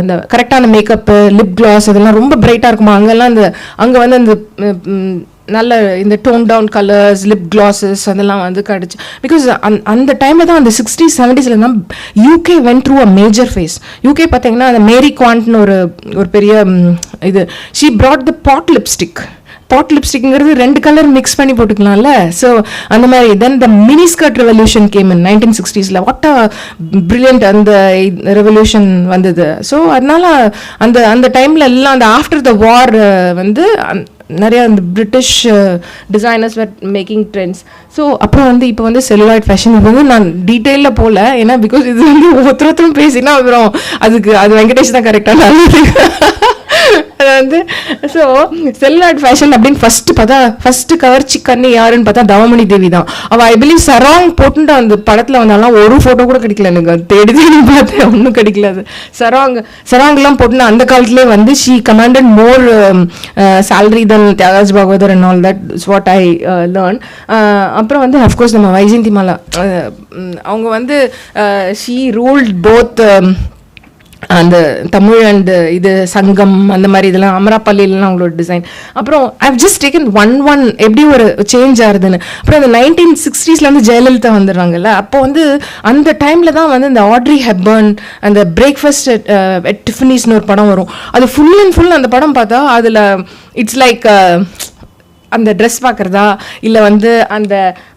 அந்த கரெக்டான மேக்கப்பு, லிப் கிளாஸ் அதெல்லாம் ரொம்ப பிரைட்டாக இருக்குமா அங்கெல்லாம். அங்கே வந்து அந்த நல்ல இந்த tone down colours, lip glosses அதெல்லாம் வந்து கிடச்சி. பிகாஸ் அந்த டைமில் தான் அந்த 60s 70s தான் UK went through a major phase. UK பார்த்தீங்கன்னா அந்த மேரி குவாண்ட்னு ஒரு பெரிய இது, ஷீ brought the பாட் லிப்ஸ்டிக்ங்கிறது 2 கலர் மிக்ஸ் பண்ணி போட்டுக்கலாம்ல. ஸோ அந்த மாதிரி then the mini skirt revolution came in 1960s. What a brilliant அந்த ரெவல்யூஷன் வந்தது. ஸோ அதனால அந்த டைமில் எல்லாம் அந்த ஆஃப்டர் த வார் வந்து நிறையா இந்த பிரிட்டிஷ் டிசைனர்ஸ் வேர் மேக்கிங் ட்ரெண்ட்ஸ். ஸோ அப்புறம் வந்து இப்போ வந்து செல்லுலாய்ட் ஃபேஷன். இப்போ வந்து நான் டீட்டெயிலில் போகல, ஏன்னா பிகாஸ் இது வந்து ஒருத்தரும் பேசினா அப்புறம் அது வெங்கடேஷ் தான் கரெக்டாக நல்லது. அது வந்து ஸோ செல்லுலாய்ட் ஃபேஷன் அப்படின்னு ஃபர்ஸ்ட் கவர்ச்சி கண்ணி யாருன்னு பார்த்தா தவமணி தேவி தான். அவள் ஐ பிலீவ் சராங் போட்டுட்டு அந்த படத்தில் வந்தாலும் ஒரு ஃபோட்டோ கூட கிடைக்கல எனக்கு. தேடி பார்த்தேன், ஒன்றும் கிடைக்கல. அது சராங்லாம் போட்டுனா அந்த காலத்துலேயே வந்து she commanded more salary than Thiyagaraj Bhagavathar and all that is what I learned. அப்புறம் வந்து அஃப்கோர்ஸ் நம்ம வைஜெயந்தி மாலா, அவங்க வந்து ஷீ ரூல்ட் போத் அந்த தமிழ் அண்ட் இது சங்கம் அந்த மாதிரி இதெல்லாம் அமராப்பள்ளியிலாம் அவங்களோட டிசைன். அப்புறம் ஐ ஜஸ்ட் டேக்கன் ஒன் எப்படி ஒரு சேஞ்ச் ஆகுதுன்னு. அப்புறம் அந்த 1960s வந்து ஜெயலலிதா வந்துடுறாங்கல்ல. அப்போ வந்து அந்த டைமில் தான் வந்து இந்த ஆட்ரி ஹெப்பர்ன் அந்த பிரேக்ஃபாஸ்ட் அட் டிஃபனிஸ்னு ஒரு படம் வரும். அது ஃபுல் அண்ட் ஃபுல் அந்த படம் பார்த்தா அதில் இட்ஸ் லைக் அந்த ட்ரெஸ் பார்க்குறதா இல்லை வந்து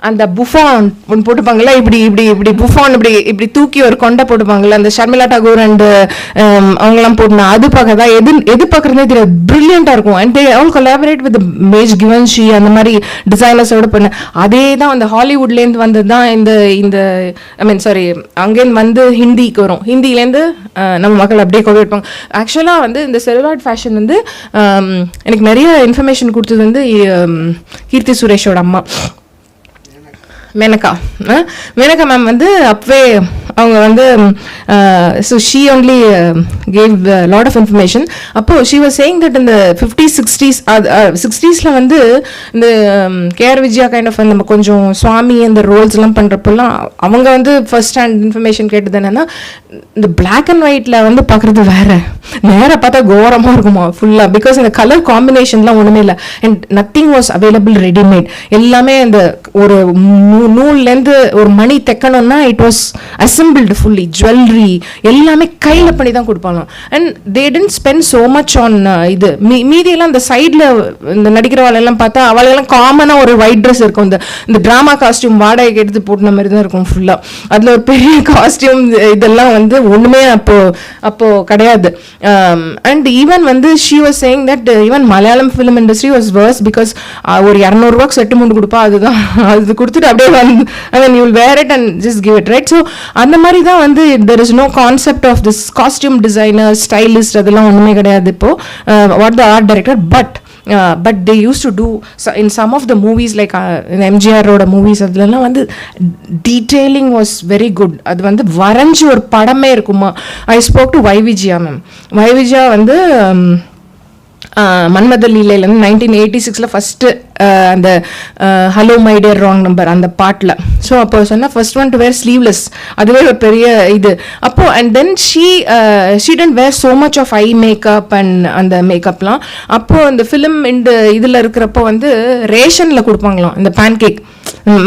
அந்த புஃபான் ஒன்று போட்டுப்பாங்கல்ல, இப்படி புஃபான் இப்படி தூக்கி ஒரு கொண்டை போட்டுப்பாங்கல்ல, அந்த ஷர்மிளா டாகூர் அண்டு அவங்கெல்லாம் போட்டுனா அது பார்க்கறதா எது பார்க்குறதே தெரியாது. ப்ரில்லியண்ட்டாக இருக்கும். And they all collaborate with மேஜ் கிவன்ஷி அந்த மாதிரி டிசைனர்ஸோட பண்ண. அதே தான் அந்த ஹாலிவுட்லேருந்து வந்தது தான் இந்த ஐ மீன் சாரி அங்கேருந்து வந்து ஹிந்திக்கு வரும். ஹிந்திலேருந்து நம்ம மக்கள் அப்படியே கொண்டு வைப்பாங்க. ஆக்சுவலாக வந்து இந்த செல்லுலாய்ட் ஃபேஷன் வந்து எனக்கு நிறைய இன்ஃபர்மேஷன் கொடுத்தது வந்து கீர்த்தி சுரேஷோட அம்மா மேனகா மேம் வந்து அப்பவே அவங்க வந்து so she only gave lot of information. அப்போது ஷீ வாஸ் சேயிங் தட் இந்த 50s 60s 60s வந்து இந்த கேஆர் விஜயா கைண்ட் ஆஃப் நம்ம கொஞ்சம் சுவாமி அந்த ரோல்ஸ்லாம் பண்ணுறப்பெல்லாம் அவங்க வந்து ஃபர்ஸ்ட் ஹேண்ட் இன்ஃபர்மேஷன் கேட்டது என்னென்னா, இந்த பிளாக் அண்ட் ஒயிட்டில் வந்து பார்க்குறது வேறு, நேராக பார்த்தா கோரமாக இருக்குமா ஃபுல்லாக, பிகாஸ் இந்த கலர் காம்பினேஷன்லாம் ஒன்றுமே இல்லை. And nothing was available readymade. எல்லாமே அந்த ஒரு நூல்லேருந்து ஒரு மணி தைக்கணும்னா it was assembled fully, jewellery எல்லாமே கையில் பண்ணி தான் கொடுப்பாங்க. And they tend spend so much on இது. மீதியெல்லாம் அந்த சைடில் இந்த நடிக்கிறவாளெல்லாம் பார்த்தா அவளெல்லாம் காமனாக ஒரு ஒயிட் ட்ரெஸ் இருக்கும், இந்த ட்ராமா காஸ்டியூம் வாடகைக்கு எடுத்து போட்டுன மாதிரி தான் இருக்கும் ஃபுல்லாக. அதில் ஒரு பெரிய காஸ்டியூம் இதெல்லாம் வந்து ஒன்றுமே அப்போ கிடையாது. அண்ட் ஈவன் வந்து she was saying that even Malayalam film industry was worse, because ஒரு 200 ரூபாய்க்கு செட்டு மூண்டு கொடுப்பா, அதுதான் அது கொடுத்துட்டு அப்படியே வந்து I mean you will wear it and just give it, right? So அந்த மாதிரி தான் வந்து there is no concept of this costume designer stylist அதெல்லாம் ஒன்றுமே கிடையாது இப்போ. What the art director, but they used to do in some of the movies like MGR ஓட movies அதுலலாம் வந்து டீட்டெயிலிங் வாஸ் வெரி குட். அது வந்து வரைஞ்சி ஒரு படமே இருக்குமா. I spoke to வைவிஜயா ma'am. வைவிஜயா வந்து மன்மத லீலையிலேருந்து 1986 ஃபஸ்ட்டு அந்த hello my dear wrong number அந்த பாட்டில். ஸோ அப்போ சொன்னால் first one to where sleeveless, அதுவே ஒரு பெரிய இது. அப்போது and then she don't where so much of eye makeup and அந்த மேக்கப்லாம். அப்போது அந்த ஃபிலிம் இந்த இதில் இருக்கிறப்போ வந்து ரேஷனில் கொடுப்பாங்களாம் இந்த பேன்கேக்.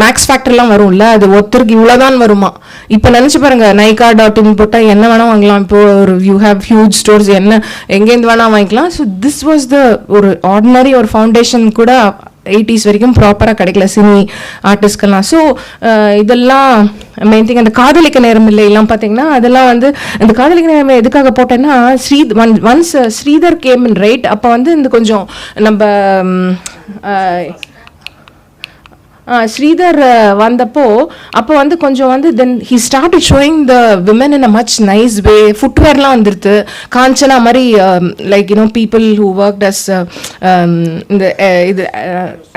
மேக்ஸ் ஃபேக்டர்லாம் வரும்ல, அது ஒருத்தருக்கு இவ்வளோதான் வருமா. இப்போ நினச்சி பாருங்க, nayka.in போட்டால் என்ன வேணால் வாங்கலாம். இப்போ ஒரு யூ ஹேவ் ஹியூஜ் ஸ்டோர்ஸ், என்ன எங்கேருந்து வேணால் வாங்கிக்கலாம். ஸோ திஸ் வாஸ் த ஒரு ஆர்டினரி ஒரு ஃபவுண்டேஷன் கூட 80s வரைக்கும் ப்ராப்பராக கிடைக்கல சினி ஆர்டிஸ்ட்கெல்லாம். ஸோ இதெல்லாம் மெயின் திங். அந்த காதலிக்க நேரம் இல்லைலாம் பார்த்தீங்கன்னா அதெல்லாம் வந்து அந்த காதலிக்க நேரம் எதுக்காக போட்டேன்னா, ஒன்ஸ் ஸ்ரீதர் கேம் இன் ரைட். அப்போ வந்து இந்த கொஞ்சம் நம்ம ஸ்ரீதர் வந்தப்போ அப்போ வந்து கொஞ்சம் வந்து then he started showing the women in a much nice way. ஃபுட்வேர்லாம் வந்துருது காஞ்சனா மாதிரி, like you know people who worked as இந்த இது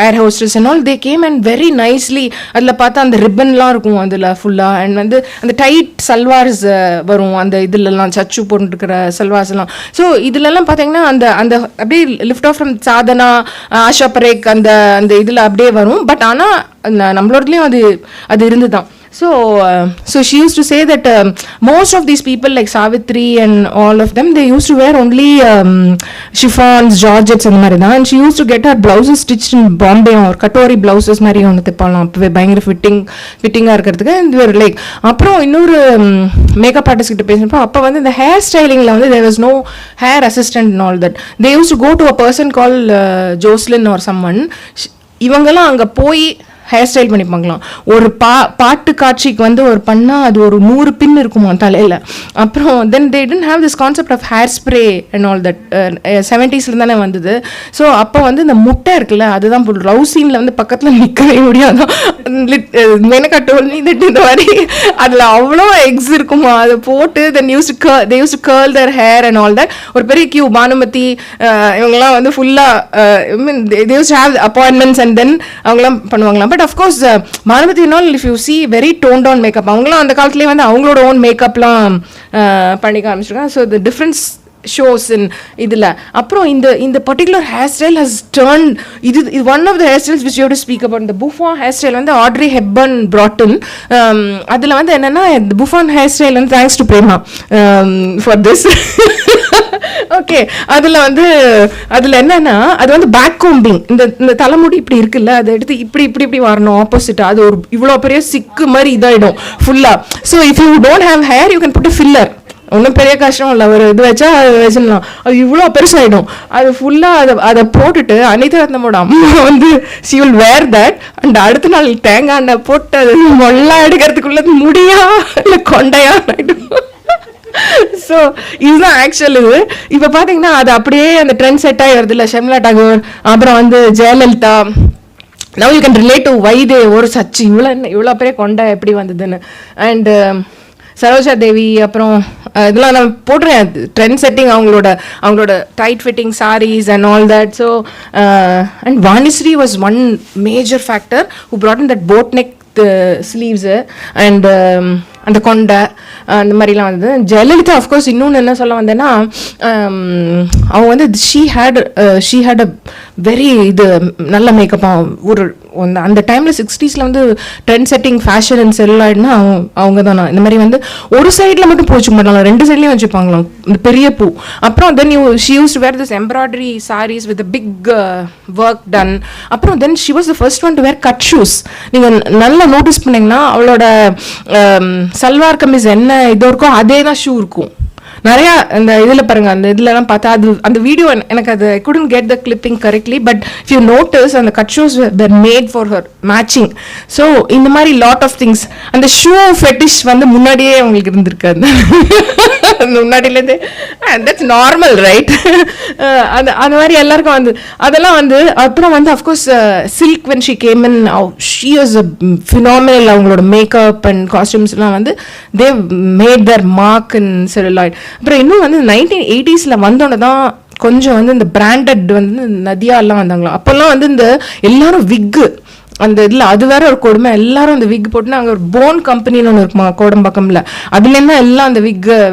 air hostess and all, they came and very nicely. அதில் பார்த்தா அந்த ரிப்பன்லாம் இருக்கும் அதில் ஃபுல்லாக. அண்ட் வந்து அந்த டைட் சல்வார்ஸ் வரும் அந்த இதுலலாம், சச்சு போட்டுருக்கிற சல்வார்ஸ்லாம். ஸோ இதுலலாம் பார்த்தீங்கன்னா அந்த அந்த அப்படியே lift off from Sadhana, Asha Parekh அந்த அந்த இதில் அப்படியே வரும். பட் ஆனால் நம்மளோடதுலேயும் அது இருந்துதான். So she used to say that most of these people like Savitri and all of them, they used to wear only chiffons, georgettes and மாதிரி தான். And she used to get her blouses stitched in Bombay or katori blouses மாதிரி ஒன்று தைப்பாலாம். அப்போவே பயங்கர ஃபிட்டிங்காக இருக்கிறதுக்கு. And they were like, அப்புறம் இன்னொரு makeup artist கிட்ட பேசினப்போ அப்போ வந்து இந்த ஹேர் ஸ்டைலிங்கில் வந்து there was no hair assistant and all that. They used to go to a person called Jocelyn or someone. இவங்கெல்லாம் அங்கே போய் ஹேர் ஸ்டைல் பண்ணிப்பாங்களாம். ஒரு பாட்டு காட்சிக்கு வந்து ஒரு பண்ணால் அது ஒரு 100 பின் இருக்குமா தலையில். அப்புறம் then they tend have this concept of hair spray and all that. 70s தானே வந்தது. ஸோ அப்போ வந்து இந்த முட்டை இருக்குல்ல, அதுதான் லவ் சீனில் வந்து பக்கத்தில் நிற்கவே முடியாதான். மெனக்கா டோல் மீ தட் இந்த மாதிரி அதில் அவ்வளோ எக்ஸ் இருக்குமா, அதை போட்டு then they use to curl their hair and all that. ஒரு பெரிய கியூ பானுமதி இவங்கெல்லாம் வந்து ஃபுல்லாக mean they use to have appointments and then அவங்களாம் பண்ணுவாங்களாம். பட் அஃப்கோர்ஸ் மானுமதி நாள் if you see very tone down makeup. அவங்களாம் அந்த காலத்துலேயே வந்து அவங்களோட ஓன் மேக்கப்லாம் பண்ணிக்க ஆரம்பிச்சிருக்காங்க. So the difference shows in இதில். அப்புறம் இந்த particular hairstyle has turn இது one of the hair styles which you to speak about. இந்த புஃபான் ஹேர் ஸ்டைல் வந்து ஆட்ரி ஹெப்பர்ன் brought in. அதில் வந்து என்னென்னா புஃபான் ஹேர் ஸ்டைல் வந்து thanks to Prema for this. Okay, அதில் என்னன்னா அது வந்து பேக் கோம்பிங். இந்த தலைமுடி இப்படி இருக்குல்ல, அதை எடுத்து இப்படி வரணும் ஆப்போசிட்டாக. அது ஒரு இவ்வளோ பெரிய சிக்கு மாதிரி இதாகிடும் ஃபுல்லாக. So if you don't have hair you can put a filler. ஒன்றும் பெரிய கஷ்டம் இல்லை, ஒரு இது வச்சா அது வச்சிடலாம். அது இவ்வளோ பெருசாகிடும். அது ஃபுல்லாக அதை போட்டுட்டு அனிதா ரத்னமோட அம்மா வந்து she will wear that. And அடுத்த நாள் தேங்காய் எண்ணெய் போட்டு அது மொல்லாம் எடுக்கிறதுக்குள்ள முடியா இல்லை கொண்டையா ஆகிடும். ஸோ இதுதான் ஆக்சுவல். இது இப்போ பார்த்தீங்கன்னா அது அப்படியே அந்த ட்ரெண்ட் செட் ஆகி வருது இல்லை. ஷெம்லா டாகூர், அப்புறம் வந்து Jayalalithaa. Now you can relate to why they ஒரு சச்சு இவ்வளோ பெரிய கொண்டை எப்படி வந்ததுன்னு. அண்டு சரோஜா தேவி, அப்புறம் இதெல்லாம் நான் போடுறேன் ட்ரெண்ட் செட்டிங் அவங்களோட tight fitting saris and all that. So and Vanisri was one major factor who brought in that boat neck sleeves. And அந்த கொண்டை அந்த மாதிரிலாம் வந்து. ஜெயலலிதா அஃப்கோர்ஸ் இன்னொன்று என்ன சொல்ல வந்தேன்னா, அவங்க வந்து ஷீ ஹேட் அ வெரி இது நல்ல மேக்கப். ஒரு அந்த டைமில் 60s வந்து ட்ரெண்ட் செட்டிங் ஃபேஷன் அண்ட் செல்லாய்டுனா அவங்க தானா. இந்த மாதிரி வந்து ஒரு சைடில் மட்டும் வச்சுக்க மாட்டாங்களா, 2 சைட்லேயும் வச்சுப்பாங்களாம் இந்த பெரிய பூ. அப்புறம் then she use to wear this embroidery saris with big work done. அப்புறம் then she was the first one to wear cut shoes. நீங்கள் நல்லா நோட்டீஸ் பண்ணிங்கன்னா அவளோட சல்வார் கமீஸ் என்ன இது இருக்கோ அதே தான் ஷூ இருக்கும். நிறையா அந்த இதில் பாருங்கள், அந்த இதுலலாம் பார்த்தா அது அந்த வீடியோ எனக்கு அது I couldn't get the clipping correctly, but if you notice அந்த cut shoes were made for her matching. So இந்த மாதிரி லாட் ஆஃப் திங்ஸ். அந்த ஷூ ஃபெட்டிஷ் வந்து முன்னாடியே அவங்களுக்கு இருந்திருக்காது அந்த முன்னாடியிலேருந்து. That's normal right. அந்த மாதிரி எல்லாருக்கும் வந்து அதெல்லாம் வந்து. அப்புறம் வந்து of course Silk when she came in, she was a phenomenal. அவங்களோட மேக்கப் அண்ட் காஸ்டியூம்ஸ்லாம் வந்து they made their mark in celluloid. அப்புறம் இன்னும் வந்து 1980s வந்தோடனே தான் கொஞ்சம் வந்து இந்த பிராண்டட் வந்து நதியாலாம் வந்தாங்களா. அப்போல்லாம் வந்து இந்த எல்லாரும் விக்கு அந்த இதில் அது வேற ஒரு கொடுமை. எல்லாரும் அந்த விக் போட்டுனா அங்கே ஒரு போன் கம்பெனின்னு ஒன்று இருக்குமா கோடம்பாக்கம்ல, அதுலேருந்து எல்லாம் அந்த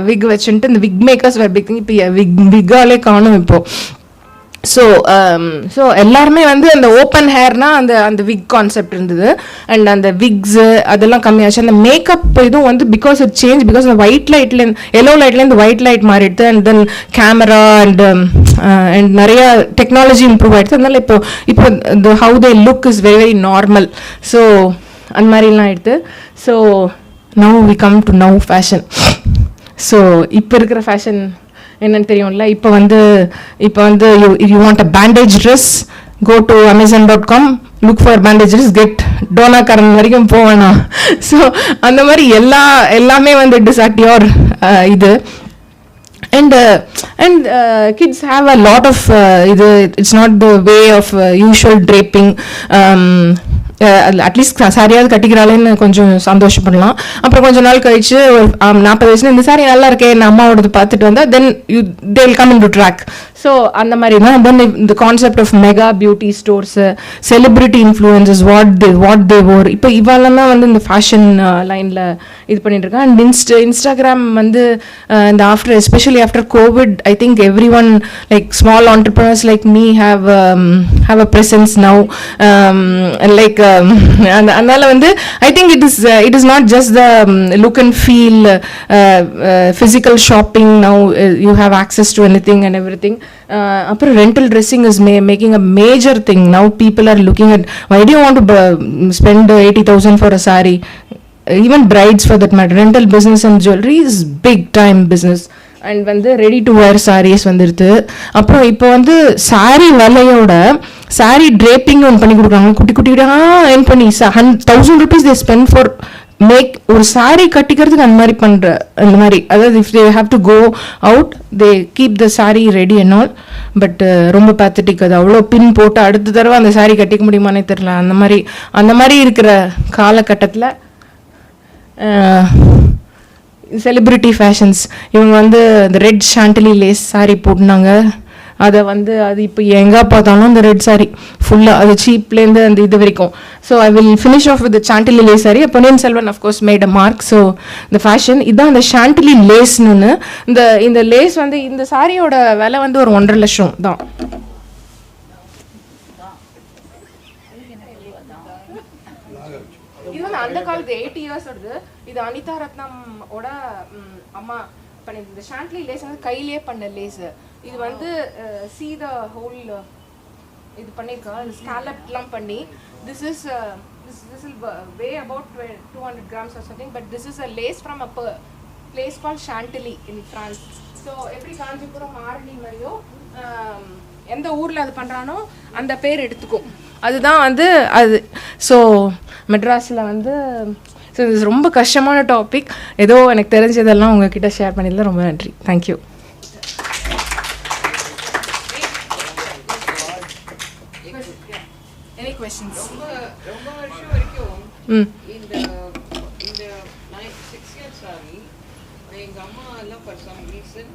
விக் வச்சுட்டு இந்த விக் மேக்கர்ஸ் வேறு பிக். இப்போ விக்காலே காணும் இப்போ. ஸோ எல்லாருமே வந்து அந்த ஓப்பன் ஹேர்னா அந்த விக் கான்செப்ட் இருந்தது. அண்ட் அந்த விக்ஸு அதெல்லாம் கம்மியாச்சு. அந்த மேக்கப் இதுவும் வந்து பிகாஸ் இட் சேஞ்ச், பிகாஸ் அந்த ஒயிட் லைட்லேருந்து எல்லோ லைட்லேருந்து ஒயிட் லைட் மாறிடுது. அண்ட் தென் கேமரா அண்ட் நிறைய டெக்னாலஜி இம்ப்ரூவ் ஆகிடுது. அதனால இப்போ the how they look is very very normal. So அந்த மாதிரிலாம் ஆகிடுது. So now we come to now fashion. So இப்போ இருக்கிற ஃபேஷன் என்னன்னு தெரியும்ல. இப்போ வந்து you want a bandage dress, go to amazon.com, look for bandage dress, get Donna Karan வரைக்கும் போவேனா. ஸோ அந்த மாதிரி எல்லாமே வந்து இட் இஸ் அட் யோர் இது. And kids have a lot of it's not the way of usual draping. At least சாரியாவது கட்டிக்கிறாளேன்னு கொஞ்சம் சந்தோஷப்படலாம். அப்புறம் கொஞ்சம் நாள் கழிச்சு ஒரு 40 வயசுல இந்த சாரி நல்லா இருக்கே என் அம்மாவோடது பார்த்துட்டு வந்தால் then they will come into track. So அந்த மாதிரி தான். தென் இந்த concept of mega beauty stores, celebrity influences, what they wear. இப்போ இவாளெல்லாம் தான் வந்து இந்த ஃபேஷன் லைனில் இது பண்ணிட்டு இருக்கேன். அண்ட் இன்ஸ்டாகிராம் வந்து இந்த especially after COVID, I think every one like small entrepreneurs like me have a presence now. Like அதனால வந்து I think it is not just the look and feel physical shopping. Now you have access to anything and everything. அப்புறம் rental dressing is making a major thing. Now people are looking at why do you want to spend 80,000 for a saree? Even brides for that matter. Rental business and jewelry is big time business. And வந்து ready to வேர் சாரீஸ் வந்துடுது. அப்புறம் இப்போ வந்து sari விலையோட sari draping ஒன்று பண்ணி கொடுக்குறாங்க. குட்டி குட்டியாக ஏர்ன் பண்ணி 1,000 rupees they spend for make ஒரு சாரீ கட்டிக்கிறதுக்கு. அந்த மாதிரி பண்ணுற அந்த மாதிரி, அதாவது if they have to go out they keep the sari ready and all. But ரொம்ப பேத்தட்டிக். அது அவ்வளோ பின் போட்டு அடுத்த தடவை அந்த சாரீ கட்டிக்க முடியுமானே தெரில. அந்த மாதிரி இருக்கிற காலகட்டத்தில் செலிபிரிட்டி ஃபேஷன்ஸ் இவங்க வந்து இந்த ரெட் ஷாண்டலி லேஸ் சாரீ போட்டுனாங்க. அதை வந்து அது இப்போ எங்கே பார்த்தாலும் இந்த ரெட் சாரீ ஃபுல்லாக அது சீப்லேருந்து அந்த இது வரைக்கும். So I will finish off with Chantilly lace sari. Ponniyin Selvan of course made a mark. So இந்த ஃபேஷன் இதுதான் அந்த ஷாண்டலி லேஸ்னு. இந்த லேஸ் வந்து இந்த சாரியோட விலை வந்து ஒரு 1.5 லட்சம் தான். இது வந்து அந்த காலத்து 80 years வருது. இது அனிதா ரத்னமோட அம்மா பண்ணி இந்த ஷாண்ட்லி லேஸ் வந்து கையிலேயே பண்ண லேஸ். இது வந்து see the whole இது பண்ணிருக்கா ஸ்காலப்லாம் பண்ணி. this will weigh about 200 grams or something, but this is a lace from a place called Chantilly in France. so எப்படி காஞ்சிபுரம் மாரணி மாதிரியோ எந்த ஊரில் அது பண்ணுறானோ அந்த பேர் எடுத்துக்கும். அதுதான் வந்து அது. ஸோ மெட்ராஸில் வந்து ஸோ இது ரொம்ப கஷ்டமான டாபிக். ஏதோ எனக்கு தெரிஞ்சதெல்லாம் உங்ககிட்ட ஷேர் பண்ணிடல. ரொம்ப நன்றி. தேங்க்யூ. Any questions? ரொம்ப வருஷம் வரைக்கும் இந்த 6 years ஆகி எங்கள் அம்மா எல்லாம் for some reason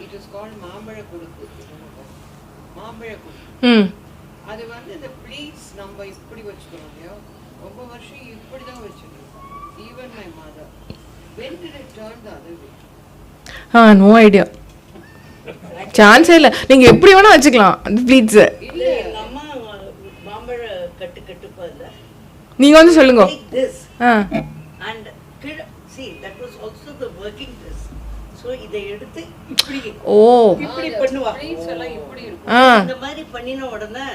it is called மாம்பழ கொடுக்கு. அது வந்து இந்த ப்ளீட்ஸ் நம்ம இப்படி வச்சுக்கணும் இல்லையோ, ரொம்ப வருஷம் இப்படி தான் வச்சுக்கணும். Even my mother When did it turn the other way? No idea, சான்ஸே இல்லை. நீங்கள் எப்படி வேணால் வச்சுக்கலாம் ப்ளீட்ஸ். இல்லை எங்கள் அம்மா மாம்பழ கட்டுப்பதில்ல. நீங்கள் வந்து சொல்லுங்க. And see, that was also the working dress. So இதை எடுத்து இப்படி பண்ணுவா. இந்த மாதிரி பண்ணின உடனே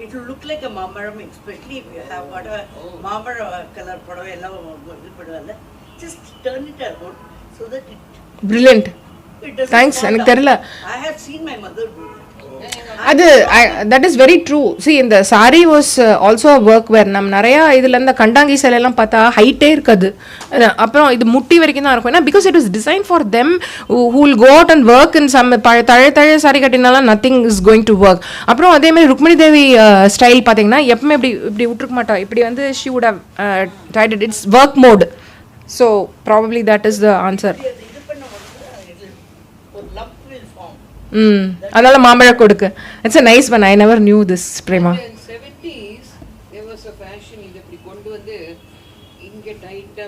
it will look like a மாம்பழம், especially if you have got a மாம்பழ கலர் புடவை எல்லாம் இது பண்ணுவாங்க. Just turn it around so that it brilliant. Thanks. எனக்கு தெரியல. I have seen my mother do that. அது that is very true. See, இந்த saree was also a work where நம்ம நிறையா இதில் இந்த கண்டாங்கி சிலையெல்லாம் பார்த்தா ஹைட்டே இருக்காது, அப்புறம் இது முட்டி வரைக்கும் தான் இருக்கும். ஏன்னா because it is design for them who will go out and work in some தழைய சாரி கட்டினாலும் nothing is going to work. அப்புறம் அதேமாதிரி ருக்மிணி தேவி ஸ்டைல் பார்த்தீங்கன்னா எப்பவுமே இப்படி விட்டுருக்க மாட்டா, இப்படி வந்து she would have tried it. It's work mode. So probably that is the answer. அதனால மாம்பழ கொடுக்கு. It's a nice one. I never knew this, Prema. In 70s there was a fashion இது இப்படி கொண்டு வந்து இங்க டைட்டா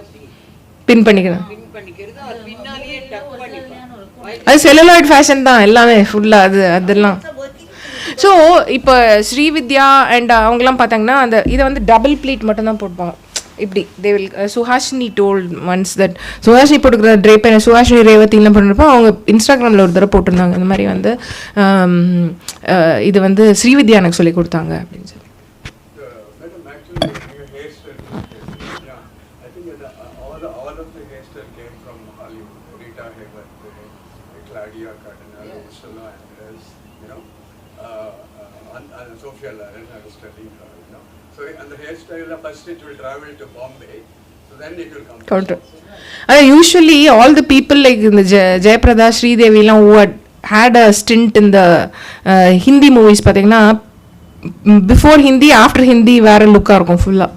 பின் பண்ணிக்கிறது, அது பின்னாலேயே டக் பண்ணிப்பாங்க. அது செல்லுலாய்ட் ஃபேஷன் தான் எல்லாமே ஃபுல்லாக அதெல்லாம். ஸோ இப்போ ஸ்ரீவித்யா அண்ட் அவங்கெல்லாம் பார்த்தாங்கன்னா அந்த இதை வந்து டபுள் ப்ளீட் மட்டும்தான் போட்டுப்பாங்க இப்படி. They will Suhasini told once that Suhasini போட்டுக்கிற ட்ரேப்பை சுஹாஷினி ரேவதிலாம் பண்ணிருப்போம். அவங்க இன்ஸ்டாகிராமில் ஒரு தடவை போட்டிருந்தாங்க இந்த மாதிரி வந்து இது வந்து ஸ்ரீவித்யா எனக்கு சொல்லி கொடுத்தாங்க அப்படின்னு சொல்லி. Usually all the people like in the Jayaprada, Sridevi who had a stint in the Hindi movies pathina before Hindi, after Hindi வேற லுக்கா இருக்கும் ஃபுல்லா.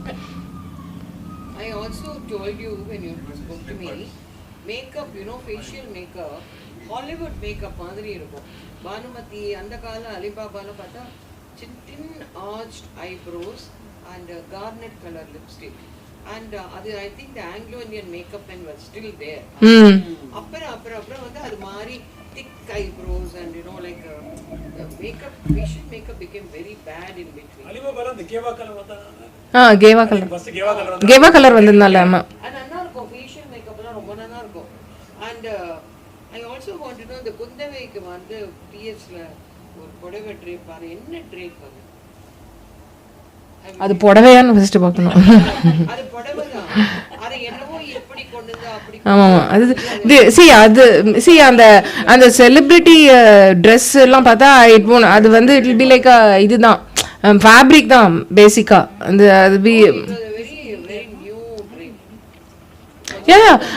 I also told you when you spoke to me, makeup, you know, facial makeup, Hollywood makeup மாதிரி இருக்கும். பானுமதி அந்த கால அலிபாபால பார்த்தா thin arched eyebrows and garnet color lipstick. And I think the Anglo-Indian makeup pen was still there. அப்புறம் வந்து அது மாதிரி thick eyebrows and you know like makeup, facial makeup became very bad in between. அலிபாபால அந்த கேவா colour வந்தாங்க. கேவா colour, first கேவா colour வந்ததுனால ஆமா. அது நல்லா இருக்கும், facial makeup எல்லாம் ரொம்ப நல்லா இருக்கும். And I also want to know the குந்தவைக்கு வந்து TSல ஒரு புடவை ட்ரேப் பாரு, என்ன ட்ரேப் அது? அது புடவையான்னு ஃபர்ஸ்ட் பார்க்கணும். அது புடவைதான், அது என்னவோ எப்படி கொண்டுது அப்படி. ஆமா அது see அந்த செலிபிரிட்டி ட்ரெஸ் எல்லாம் பார்த்தா அது வந்து இட் வில் பி லைக் இதுதான் ஃபேப்ரிக் தான் பேசிக்கா. அது be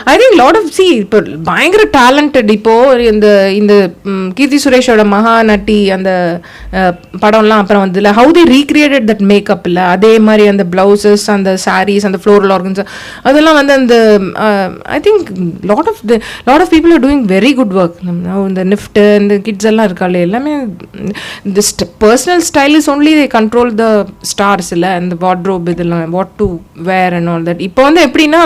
I think lot of இப்போ பயங்கர டேலண்டட். இப்போ இந்த கீர்த்தி சுரேஷோட மகாநட்டி அந்த படம்லாம் அப்புறம் வந்து இல்லை how the recreated that makeup இல்லை அதே மாதிரி அந்த பிளவுசஸ் அந்த சாரீஸ் அந்த ஃப்ளோரல் ஆர்கன்ஸ் அதெல்லாம் வந்து அந்த I think lot of people are doing very good work. இந்த நிஃப்ட் இந்த கிட்ஸ் எல்லாம் இருக்காள் எல்லாமே இந்த personal style is only they control the stars இல்லை இந்த வார்ட்ரோப் இதெல்லாம் what to wear and all that. இப்போ வந்து எப்படின்னா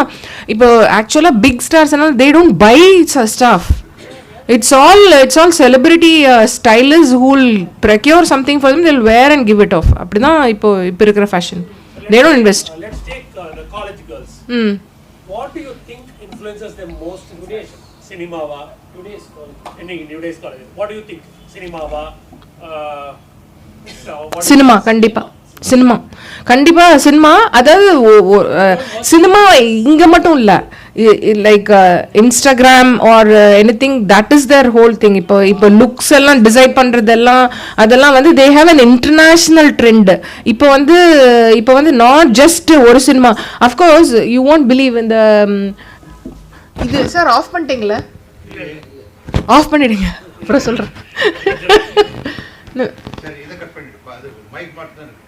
இப்போ actually big stars and all they don't buy stuff. It's all celebrity stylists who will procure something for them, they'll wear and give it off. appadina ipo irukra fashion they don't invest. Let's take the college girls. What do you think influences them most in today's cinema va today's college? What do you think? Cinema va cinema கண்டிப்பா cinema. அதாவது cinema இங்கே மட்டும் இல்லை, like Instagram or anything that is there whole thing. இப்போ looks எல்லாம் decide பண்ணுறதெல்லாம் அதெல்லாம் வந்து they have an international trend. இப்போ வந்து நாட் ஜஸ்ட் ஒரு cinema. Of course you won't believe இந்த இது சார் ஆஃப் பண்ணிட்டீங்களா? ஆஃப் பண்ணிடுங்க அப்புறம் சொல்கிறேன். சரி, இதை கட் பண்ணிட்டு மைக் மட்டும் தான்